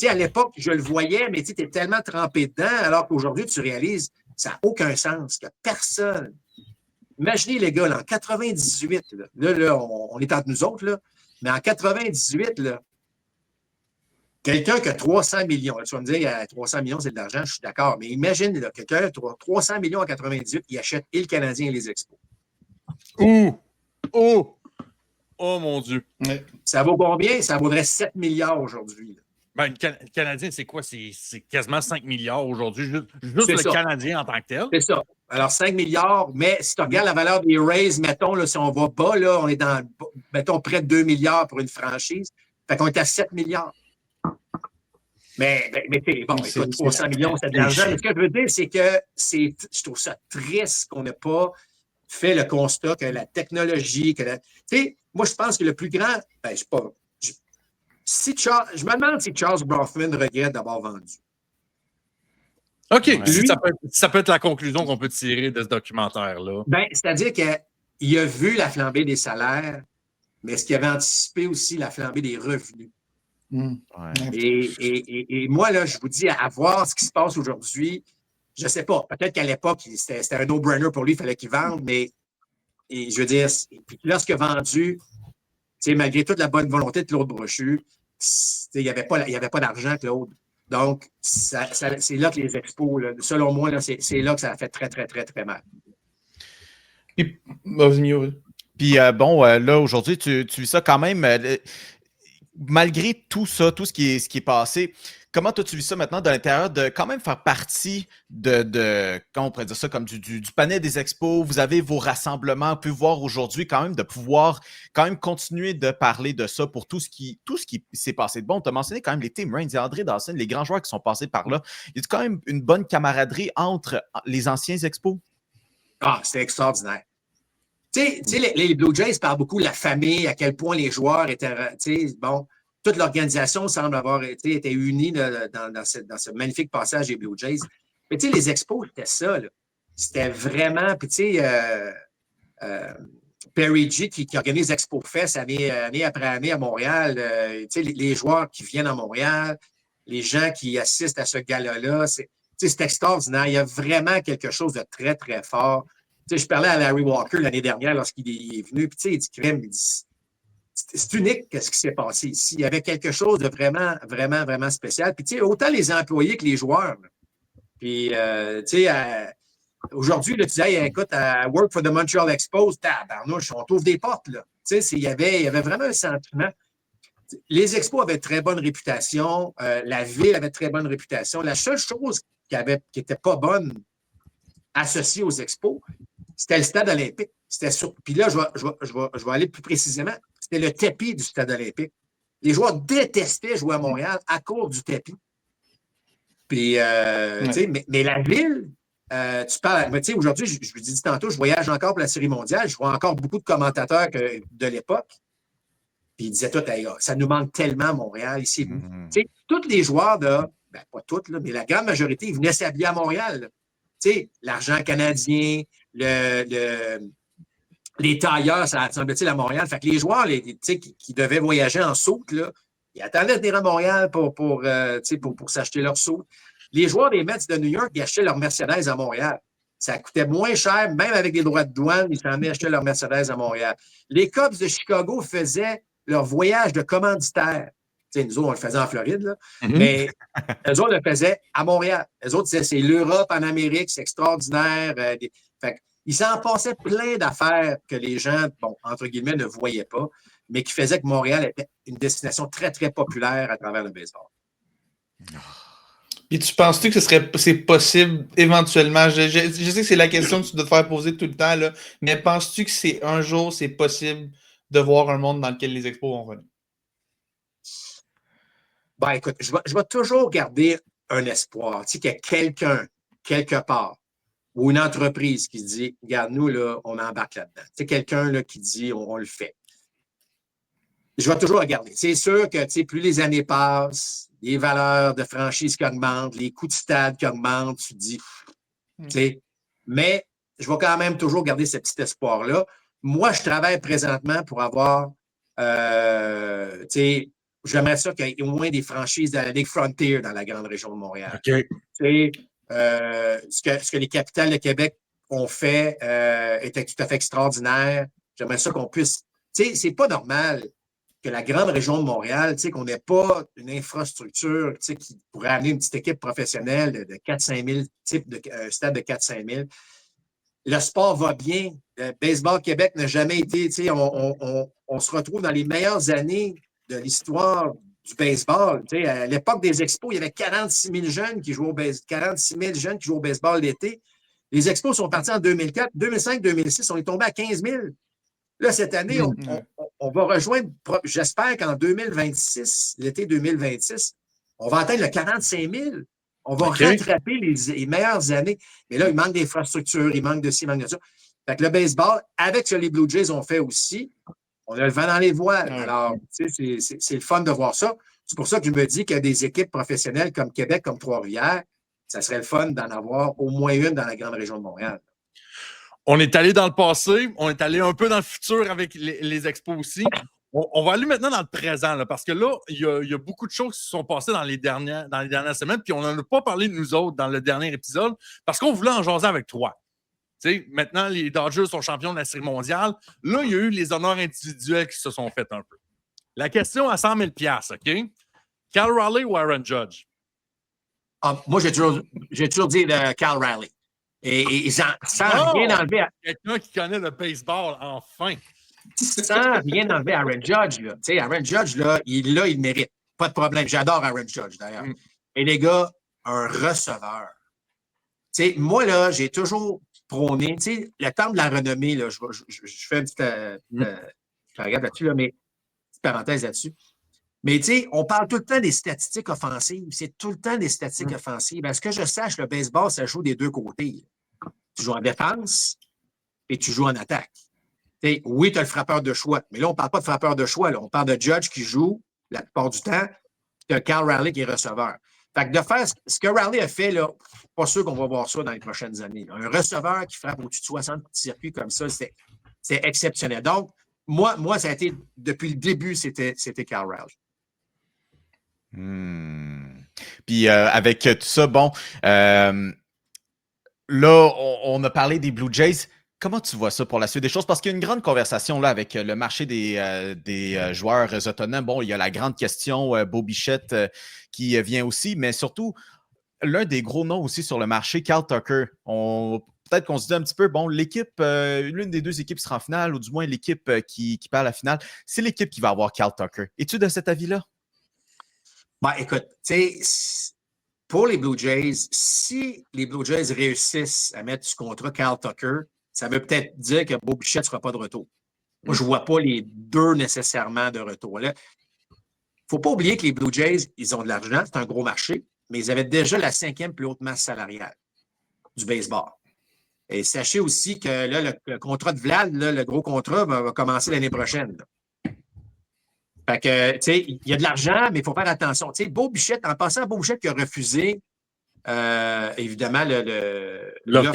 Speaker 6: À l'époque, je le voyais, mais tu es tellement trempé dedans, alors qu'aujourd'hui, tu réalises que ça n'a aucun sens, que personne imaginez les gars, là, en 98, là, on est entre nous autres, là, mais en 98, là, quelqu'un qui a 300 millions, là, tu vas me dire, 300 millions, c'est de l'argent, je suis d'accord, mais imagine, là, quelqu'un qui a 300 millions en 98, il achète et le Canadien et les Expos.
Speaker 7: Oh mon Dieu.
Speaker 2: Ouais.
Speaker 6: Ça vaut combien? Ça vaudrait 7 milliards aujourd'hui. Là.
Speaker 7: Ben, le Canadien, c'est quoi? C'est quasiment 5 milliards aujourd'hui. Juste le
Speaker 6: ça.
Speaker 7: Canadien en tant que tel.
Speaker 6: C'est ça. Alors, 5 milliards, mais si tu regardes la valeur des Rays, mettons, là, si on va bas, là, on est dans, mettons, près de 2 milliards pour une franchise. Fait qu'on est à 7 milliards. Mais bon, écoute, 300 millions, c'est de l'argent. Mais ce que je veux dire, c'est que je trouve ça triste qu'on n'ait pas fait le constat que la technologie, tu sais, moi, je pense que le plus grand, ben, je sais pas, je me demande si Charles Bronfman regrette d'avoir vendu.
Speaker 7: OK.
Speaker 6: Lui,
Speaker 7: ça peut être la conclusion qu'on peut tirer de ce documentaire-là.
Speaker 6: Ben, c'est-à-dire qu'il a vu la flambée des salaires, mais est-ce qu'il avait anticipé aussi la flambée des revenus?
Speaker 5: Ouais.
Speaker 6: Et moi, là, je vous dis, à voir ce qui se passe aujourd'hui, je ne sais pas. Peut-être qu'à l'époque, c'était un no-brainer pour lui, il fallait qu'il vende, mais je veux dire, lorsqu'il a vendu, malgré toute la bonne volonté de Claude Brochu, il n'y avait pas d'argent, Claude. Donc, c'est là que les expos, là, selon moi, là, c'est là que ça a fait très, très, très, très mal.
Speaker 5: Puis bon, là, aujourd'hui, tu vis ça quand même. Malgré tout ça, tout ce qui est passé, comment toi, tu vis ça maintenant de l'intérieur de quand même faire partie de comment on pourrait dire ça, comme du panel des expos, vous avez vos rassemblements, on peut voir aujourd'hui quand même de pouvoir quand même continuer de parler de ça pour tout ce qui s'est passé de bon. Tu as mentionné quand même les Tim Raines et André Dawson, les grands joueurs qui sont passés par là. Il y a quand même une bonne camaraderie entre les anciens expos?
Speaker 6: Ah, c'était extraordinaire. Tu sais, les Blue Jays parlent beaucoup de la famille, à quel point les joueurs étaient, bon, toute l'organisation semble avoir été unie dans ce magnifique passage des Blue Jays. Mais tu sais, les expos, c'était ça, là. C'était vraiment, puis tu sais, Perry G qui organise Expo Fest année après année à Montréal, tu sais, les joueurs qui viennent à Montréal, les gens qui assistent à ce gala-là, c'est extraordinaire. Il y a vraiment quelque chose de très, très fort. Tu sais, je parlais à Larry Walker l'année dernière lorsqu'il est venu, puis tu sais, il dit crème, il dit c'est unique ce qui s'est passé ici. Il y avait quelque chose de vraiment, vraiment, vraiment spécial. Puis tu sais, autant les employés que les joueurs. Là. Puis tu sais, aujourd'hui, là, tu disais, écoute, à Work for the Montreal Expos, tabarnouche, on t'ouvre des portes, là. Tu sais, il y avait vraiment un sentiment. Les expos avaient très bonne réputation. La ville avait très bonne réputation. La seule chose qui n'était pas bonne associée aux expos, c'était le stade olympique. Puis là, je vais aller plus précisément. C'était le tapis du stade olympique. Les joueurs détestaient jouer à Montréal à cause du tapis. Puis, tu sais, mais la ville, tu parles, tu sais, aujourd'hui, je vous dis tantôt, je voyage encore pour la Série mondiale. Je vois encore beaucoup de commentateurs de l'époque. Puis ils disaient tout, hey, ça nous manque tellement à Montréal ici. Tu sais, tous les joueurs de, ben pas tous, là, mais la grande majorité, ils venaient s'habiller à Montréal. Tu sais, l'argent canadien, les tailleurs, ça semble-t-il à Montréal. Fait que les joueurs qui devaient voyager en saute, là, ils attendaient de venir à Montréal pour s'acheter leur saute. Les joueurs des Mets de New York, ils achetaient leur Mercedes à Montréal. Ça coûtait moins cher, même avec les droits de douane, ils s'en venaient acheter leur Mercedes à Montréal. Les Cubs de Chicago faisaient leur voyage de commanditaire. Tu sais, nous autres, on le faisait en Floride, là. Mais eux autres le faisaient à Montréal. Eux autres, c'est l'Europe en Amérique, c'est extraordinaire. Fait ils s'en passaient plein d'affaires que les gens, bon, entre guillemets, ne voyaient pas, mais qui faisaient que Montréal était une destination très, très populaire à travers le baseball.
Speaker 2: Puis tu penses-tu que c'est possible éventuellement? Je sais que c'est la question que tu dois te faire poser tout le temps, là, mais penses-tu que un jour, c'est possible de voir un monde dans lequel les expos vont venir?
Speaker 6: Ben, écoute, je vais toujours garder un espoir. Tu sais, qu'il y a quelqu'un, quelque part, ou une entreprise qui se dit, regarde, nous, là, on embarque là-dedans. Tu sais, quelqu'un là, qui dit, on le fait. Je vais toujours regarder. C'est sûr que, tu sais, plus les années passent, les valeurs de franchise qui augmentent, les coûts de stade qui augmentent, tu te dis, tu sais, mais je vais quand même toujours garder ce petit espoir-là. Moi, je travaille présentement pour avoir, tu sais, j'aimerais ça qu'il y ait au moins des franchises de la Ligue Frontier dans la grande région de Montréal.
Speaker 7: OK.
Speaker 6: Tu sais, ce que les capitales de Québec ont fait était tout à fait extraordinaire. J'aimerais ça qu'on puisse... Tu sais, c'est pas normal que la grande région de Montréal, tu sais, qu'on n'ait pas une infrastructure, tu sais, qui pourrait amener une petite équipe professionnelle de 4-5 000, type de stade de 4-5 000. Le sport va bien. Le Baseball Québec n'a jamais été, tu sais, on se retrouve dans les meilleures années de l'histoire du baseball. Tu sais, à l'époque des expos, il y avait 46 000 jeunes qui jouaient au baseball, 46 000 jeunes qui jouaient au baseball l'été. Les expos sont partis en 2004. 2005-2006, on est tombé à 15 000. Là, cette année, on va rejoindre, j'espère qu'en 2026, l'été 2026, on va atteindre le 45 000. On va rattraper les meilleures années. Mais là, il manque d'infrastructures, il manque de ci, il manque de ça. Fait que le baseball, avec ce que les Blue Jays ont fait aussi, on a le vent dans les voiles. Alors, tu sais, c'est le fun de voir ça. C'est pour ça que je me dis qu'il y a des équipes professionnelles comme Québec, comme Trois-Rivières, ça serait le fun d'en avoir au moins une dans la grande région de Montréal.
Speaker 7: On est allé dans le passé, on est allé un peu dans le futur avec les expos aussi. On va aller maintenant dans le présent, là, parce que là, il y a beaucoup de choses qui se sont passées dans les dernières semaines, puis on n'en a pas parlé de nous autres dans le dernier épisode, parce qu'on voulait en jaser avec toi. Tu sais, maintenant, les Dodgers sont champions de la Série mondiale. Là, il y a eu les honneurs individuels qui se sont faits un peu. La question à 100 000 $, OK? Cal Raleigh ou Aaron Judge?
Speaker 6: Moi, j'ai toujours dit Cal Raleigh. Et sans rien enlever à...
Speaker 7: Quelqu'un qui connaît le baseball, enfin.
Speaker 6: Sans rien enlever à Aaron Judge. Là. Aaron Judge, là, il mérite. Pas de problème. J'adore Aaron Judge, d'ailleurs. Et les gars, un receveur. Moi, là, j'ai toujours prôné, le temps de la renommée, là, je fais une petite regarde là-dessus, là, mais petite parenthèse là-dessus. Mais on parle tout le temps des statistiques offensives. C'est tout le temps des statistiques offensives. À ce que je sache, le baseball, ça joue des deux côtés. Tu joues en défense et tu joues en attaque. Oui, tu as le frappeur de choix, mais là, on ne parle pas de frappeur de choix. Là. On parle de Judge qui joue la plupart du temps, puis de Cal Raleigh qui est receveur. Fait que de faire ce que Raleigh a fait, là, pas sûr qu'on va voir ça dans les prochaines années. Là. Un receveur qui frappe au-dessus de 60 petits circuits comme ça, c'est exceptionnel. Donc, moi, ça a été, depuis le début, c'était Cal Raleigh.
Speaker 5: Puis avec tout ça, bon, là, on a parlé des Blue Jays. Comment tu vois ça pour la suite des choses? Parce qu'il y a une grande conversation là avec le marché des joueurs autonomes. Bon, il y a la grande question Bo Bichette qui vient aussi, mais surtout, l'un des gros noms aussi sur le marché, Kyle Tucker. Peut-être qu'on se dit un petit peu, bon, l'équipe, l'une des deux équipes sera en finale, ou du moins l'équipe qui perd la finale, c'est l'équipe qui va avoir Kyle Tucker. Es-tu de cet avis-là?
Speaker 6: Ben, écoute, tu sais, pour les Blue Jays, si les Blue Jays réussissent à mettre sous contrat Kyle Tucker, ça veut peut-être dire que Bo Bichette ne sera pas de retour. Moi, je ne vois pas les deux nécessairement de retour. Il ne faut pas oublier que les Blue Jays, ils ont de l'argent, c'est un gros marché, mais ils avaient déjà la 5e plus haute masse salariale du baseball. Et sachez aussi que là, le contrat de Vlad, là, le gros contrat, va commencer l'année prochaine. Là. Fait que, tu sais, il y a de l'argent, mais il faut faire attention. Tu sais, Bo Bichette, en passant à Bo Bichette qui a refusé, évidemment, l'offre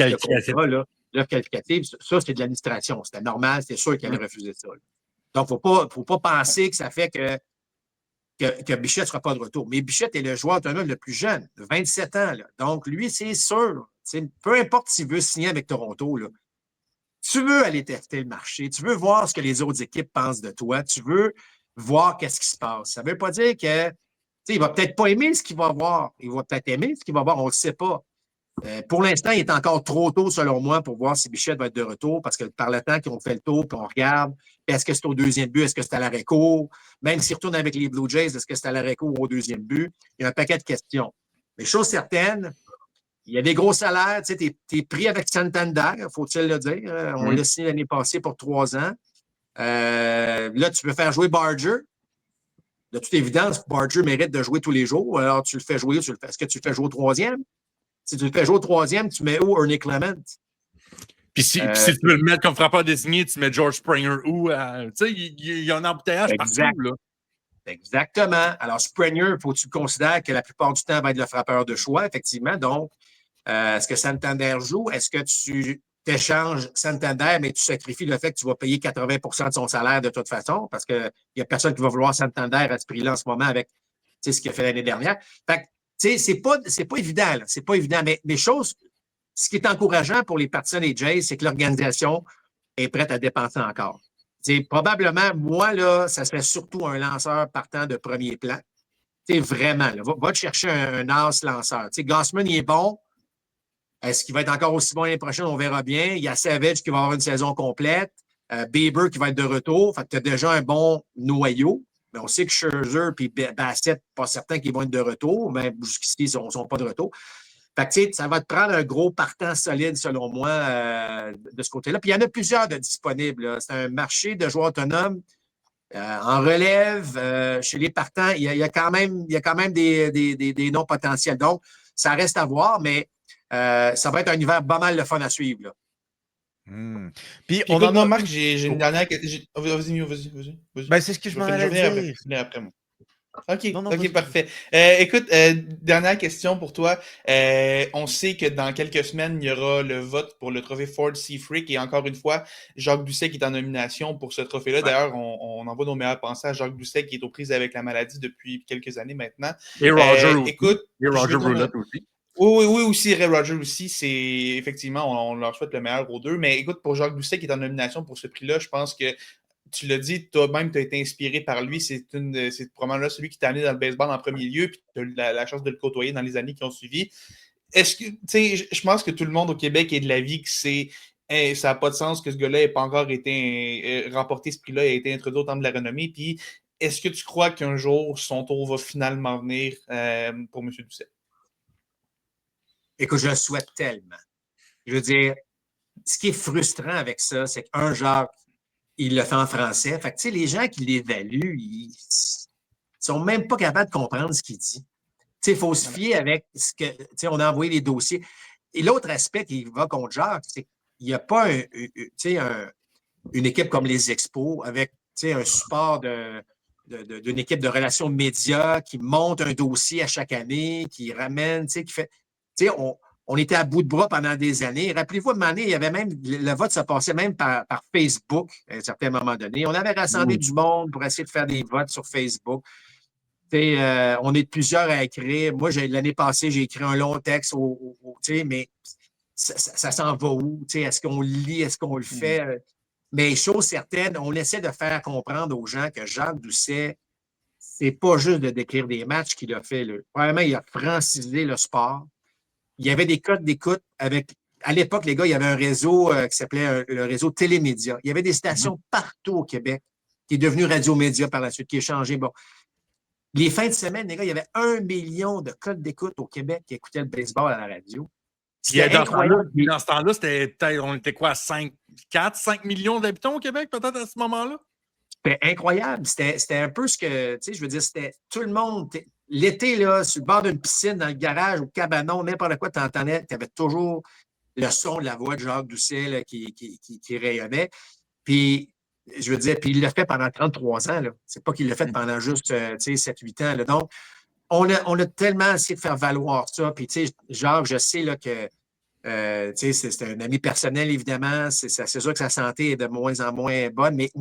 Speaker 6: qualificative, ça, c'est de l'administration. C'était normal, c'était sûr qu'il allait refuser ça. Là. Donc, il ne faut pas penser que ça fait que Bichette ne sera pas de retour. Mais Bichette est le joueur autonome le plus jeune, de 27 ans. Là. Donc, lui, c'est sûr. Peu importe s'il veut signer avec Toronto, là, tu veux aller tester le marché, tu veux voir ce que les autres équipes pensent de toi, tu veux voir qu'est-ce qui se passe. Ça ne veut pas dire que il ne va peut-être pas aimer ce qu'il va voir. Il va peut-être aimer ce qu'il va voir, on ne le sait pas. Pour l'instant, il est encore trop tôt, selon moi, pour voir si Bichette va être de retour, parce que par le temps qu'on fait le tour, puis on regarde, est-ce que c'est au deuxième but, est-ce que c'est à l'arrêt court? Même s'il retourne avec les Blue Jays, est-ce que c'est à l'arrêt court ou au deuxième but? Il y a un paquet de questions. Mais chose certaine, il y a des gros salaires. Tu sais, t'es pris avec Santander, faut-il le dire. On l'a signé l'année passée pour 3 ans. Là, tu peux faire jouer Barger. De toute évidence, Barger mérite de jouer tous les jours. Alors, tu le fais jouer. Est-ce que tu le fais jouer au 3e? Si tu le fais jouer au 3e, tu mets où Ernie Clement?
Speaker 7: Puis si tu veux le mettre comme frappeur désigné, tu mets George Springer où? Tu sais, il y a un embouteillage partout. Là.
Speaker 6: Exactement. Alors, Springer, il faut que tu considères que la plupart du temps va être le frappeur de choix, effectivement. Donc, est-ce que Santander joue? Est-ce que tu t'échanges Santander, mais tu sacrifies le fait que tu vas payer 80 % de son salaire de toute façon, parce qu'il n'y a personne qui va vouloir Santander à ce prix-là en ce moment avec ce qu'il a fait l'année dernière. Fait que, tu sais, c'est pas évident, là. C'est pas évident. Mais chose ce qui est encourageant pour les partisans des Jays, c'est que l'organisation est prête à dépenser encore. Probablement, moi, là, ça serait surtout un lanceur partant de premier plan. Vraiment, là, va te chercher un as lanceur. Gausman, il est bon. Est-ce qu'il va être encore aussi bon l'année prochaine? On verra bien. Il y a Savage qui va avoir une saison complète. Bieber qui va être de retour. Fait que tu as déjà un bon noyau. Mais on sait que Scherzer et Bassett, pas certain qu'ils vont être de retour, mais jusqu'ici, ils ne sont pas de retour. Fait que, ça va te prendre un gros partant solide, selon moi, de ce côté-là. Puis il y en a plusieurs de disponibles. Là. C'est un marché de joueurs autonomes. En relève, chez les partants, il y a quand même des noms potentiels. Donc, ça reste à voir, mais ça va être un hiver pas mal de fun à suivre. Là.
Speaker 5: Puis
Speaker 2: on en a, Marc, j'ai une dernière question. Vas-y.
Speaker 5: Ben, c'est ce que je m'en allais dire.
Speaker 2: Après moi. OK,
Speaker 5: Non,
Speaker 2: parfait. Écoute, dernière question pour toi. On sait que dans quelques semaines, il y aura le vote pour le trophée Ford C. Frick et encore une fois, Jacques Doucet qui est en nomination pour ce trophée-là. Ouais. D'ailleurs, on envoie nos meilleures pensées à Jacques Doucet qui est aux prises avec la maladie depuis quelques années maintenant.
Speaker 7: Et Roger aussi.
Speaker 2: Écoute,
Speaker 7: et Roger Brulotte aussi.
Speaker 2: Oui, aussi, Ray Roger aussi. C'est effectivement, on leur souhaite le meilleur aux deux. Mais écoute, pour Jacques Doucet qui est en nomination pour ce prix-là, je pense que tu l'as dit, toi-même, tu as été inspiré par lui. C'est probablement là celui qui t'a amené dans le baseball en premier lieu, puis tu as eu la chance de le côtoyer dans les années qui ont suivi. Est-ce que, tu sais, je pense que tout le monde au Québec est de l'avis que ça n'a pas de sens que ce gars-là n'ait pas encore été remporté ce prix-là et ait été introduit au temps de la renommée. Puis, est-ce que tu crois qu'un jour, son tour va finalement venir pour M. Doucet?
Speaker 6: Écoute, je le souhaite tellement. Je veux dire, ce qui est frustrant avec ça, c'est qu'un Jacques, il le fait en français. Fait que, tu sais, les gens qui l'évaluent, ils sont même pas capables de comprendre ce qu'il dit. Tu sais, il faut se fier avec ce que, tu sais, on a envoyé les dossiers. Et l'autre aspect qui va contre Jacques, c'est qu'il n'y a pas une équipe comme les Expos avec, tu sais, un support d'une équipe de relations médias qui monte un dossier à chaque année, qui ramène, tu sais, qui fait, tu sais, on était à bout de bras pendant des années. Rappelez-vous, à un moment donné, il y avait même, le vote se passait même par Facebook à un certain moment donné. On avait rassemblé du monde pour essayer de faire des votes sur Facebook. On est plusieurs à écrire. Moi, l'année passée, j'ai écrit un long texte, mais ça s'en va où? Est-ce qu'on le lit? Est-ce qu'on le fait? Mais chose certaine, on essaie de faire comprendre aux gens que Jacques Doucet, c'est pas juste de décrire des matchs qu'il a fait. Premièrement, il a francisé le sport. Il y avait des codes d'écoute avec. À l'époque, les gars, il y avait un réseau qui s'appelait le réseau Télémédia. Il y avait des stations partout au Québec qui est devenu Radio Média par la suite, qui est changé. Bon. Les fins de semaine, les gars, il y avait 1 million de codes d'écoute au Québec qui écoutaient le baseball à la radio.
Speaker 7: C'était incroyable. Dans ce temps-là, on était quoi, 5 millions d'habitants au Québec, peut-être à ce moment-là?
Speaker 6: C'était incroyable. C'était un peu ce que, tu sais, je veux dire, c'était tout le monde. L'été, là, sur le bord d'une piscine, dans le garage, au cabanon, n'importe quoi, tu entendais, tu avais toujours le son de la voix de Jacques Doucet là, qui rayonnait. Puis, je veux dire, puis il l'a fait pendant 33 ans. C'est pas qu'il l'a fait pendant juste 7-8 ans. Là. Donc, on a tellement essayé de faire valoir ça. Puis, tu sais, Jacques, je sais là, que c'est un ami personnel, évidemment. C'est sûr que sa santé est de moins en moins bonne, mais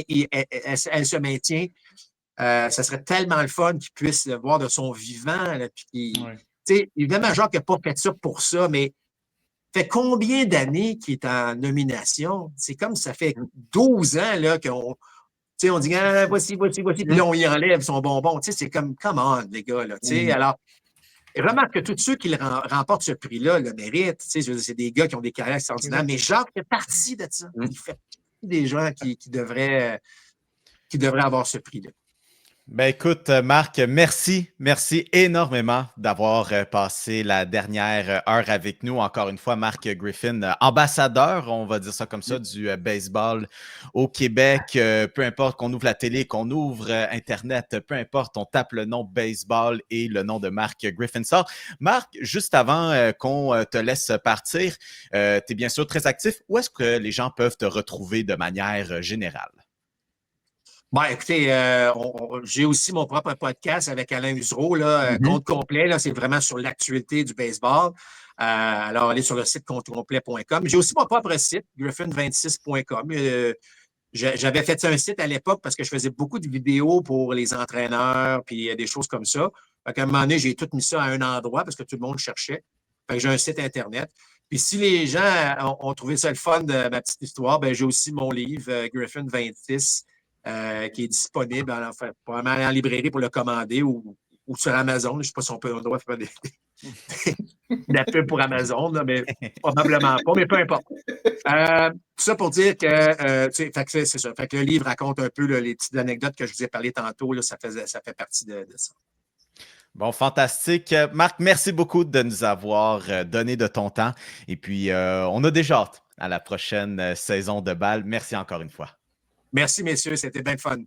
Speaker 6: elle se maintient. Ça serait tellement le fun qu'il puisse le voir de son vivant. Là, évidemment, Jacques n'a pas fait ça pour ça, mais fait combien d'années qu'il est en nomination? C'est comme ça fait 12 ans là, qu'on on dit ah, voici, puis là, on y enlève son bonbon. C'est comme, come on, les gars. Là, alors, remarque que tous ceux qui remportent ce prix-là le méritent. C'est des gars qui ont des carrières extraordinaires, mais Jacques fait partie de ça. Il fait partie des gens qui devraient avoir ce prix-là.
Speaker 5: Ben écoute, Marc, merci énormément d'avoir passé la dernière heure avec nous. Encore une fois, Marc Griffin, ambassadeur, on va dire ça comme ça, du baseball au Québec. Peu importe qu'on ouvre la télé, qu'on ouvre Internet, peu importe, on tape le nom baseball et le nom de Marc Griffin sort. Marc, juste avant qu'on te laisse partir, tu es bien sûr très actif. Où est-ce que les gens peuvent te retrouver de manière générale?
Speaker 6: Bon, écoutez, j'ai aussi mon propre podcast avec Alain Usereau, Compte complet. Là, c'est vraiment sur l'actualité du baseball. Alors, allez sur le site comptecomplet.com. J'ai aussi mon propre site, griffin26.com. J'avais fait un site à l'époque parce que je faisais beaucoup de vidéos pour les entraîneurs puis des choses comme ça. Fait qu'à un moment donné, j'ai tout mis ça à un endroit parce que tout le monde cherchait. Fait que j'ai un site Internet. Puis si les gens ont trouvé ça le fun de ma petite histoire, ben j'ai aussi mon livre, Griffin 26, qui est disponible probablement en librairie pour le commander ou sur Amazon. Je ne sais pas si on doit faire de la pub pour Amazon, là, mais probablement pas, mais peu importe. Tout ça pour dire que, c'est ça. Fait que le livre raconte un peu là, les petites anecdotes que je vous ai parlé tantôt. Là, ça fait partie de ça.
Speaker 5: Bon, fantastique. Marc, merci beaucoup de nous avoir donné de ton temps. Et puis, on a déjà hâte à la prochaine saison de balle. Merci encore une fois.
Speaker 6: Merci, messieurs. C'était bien fun.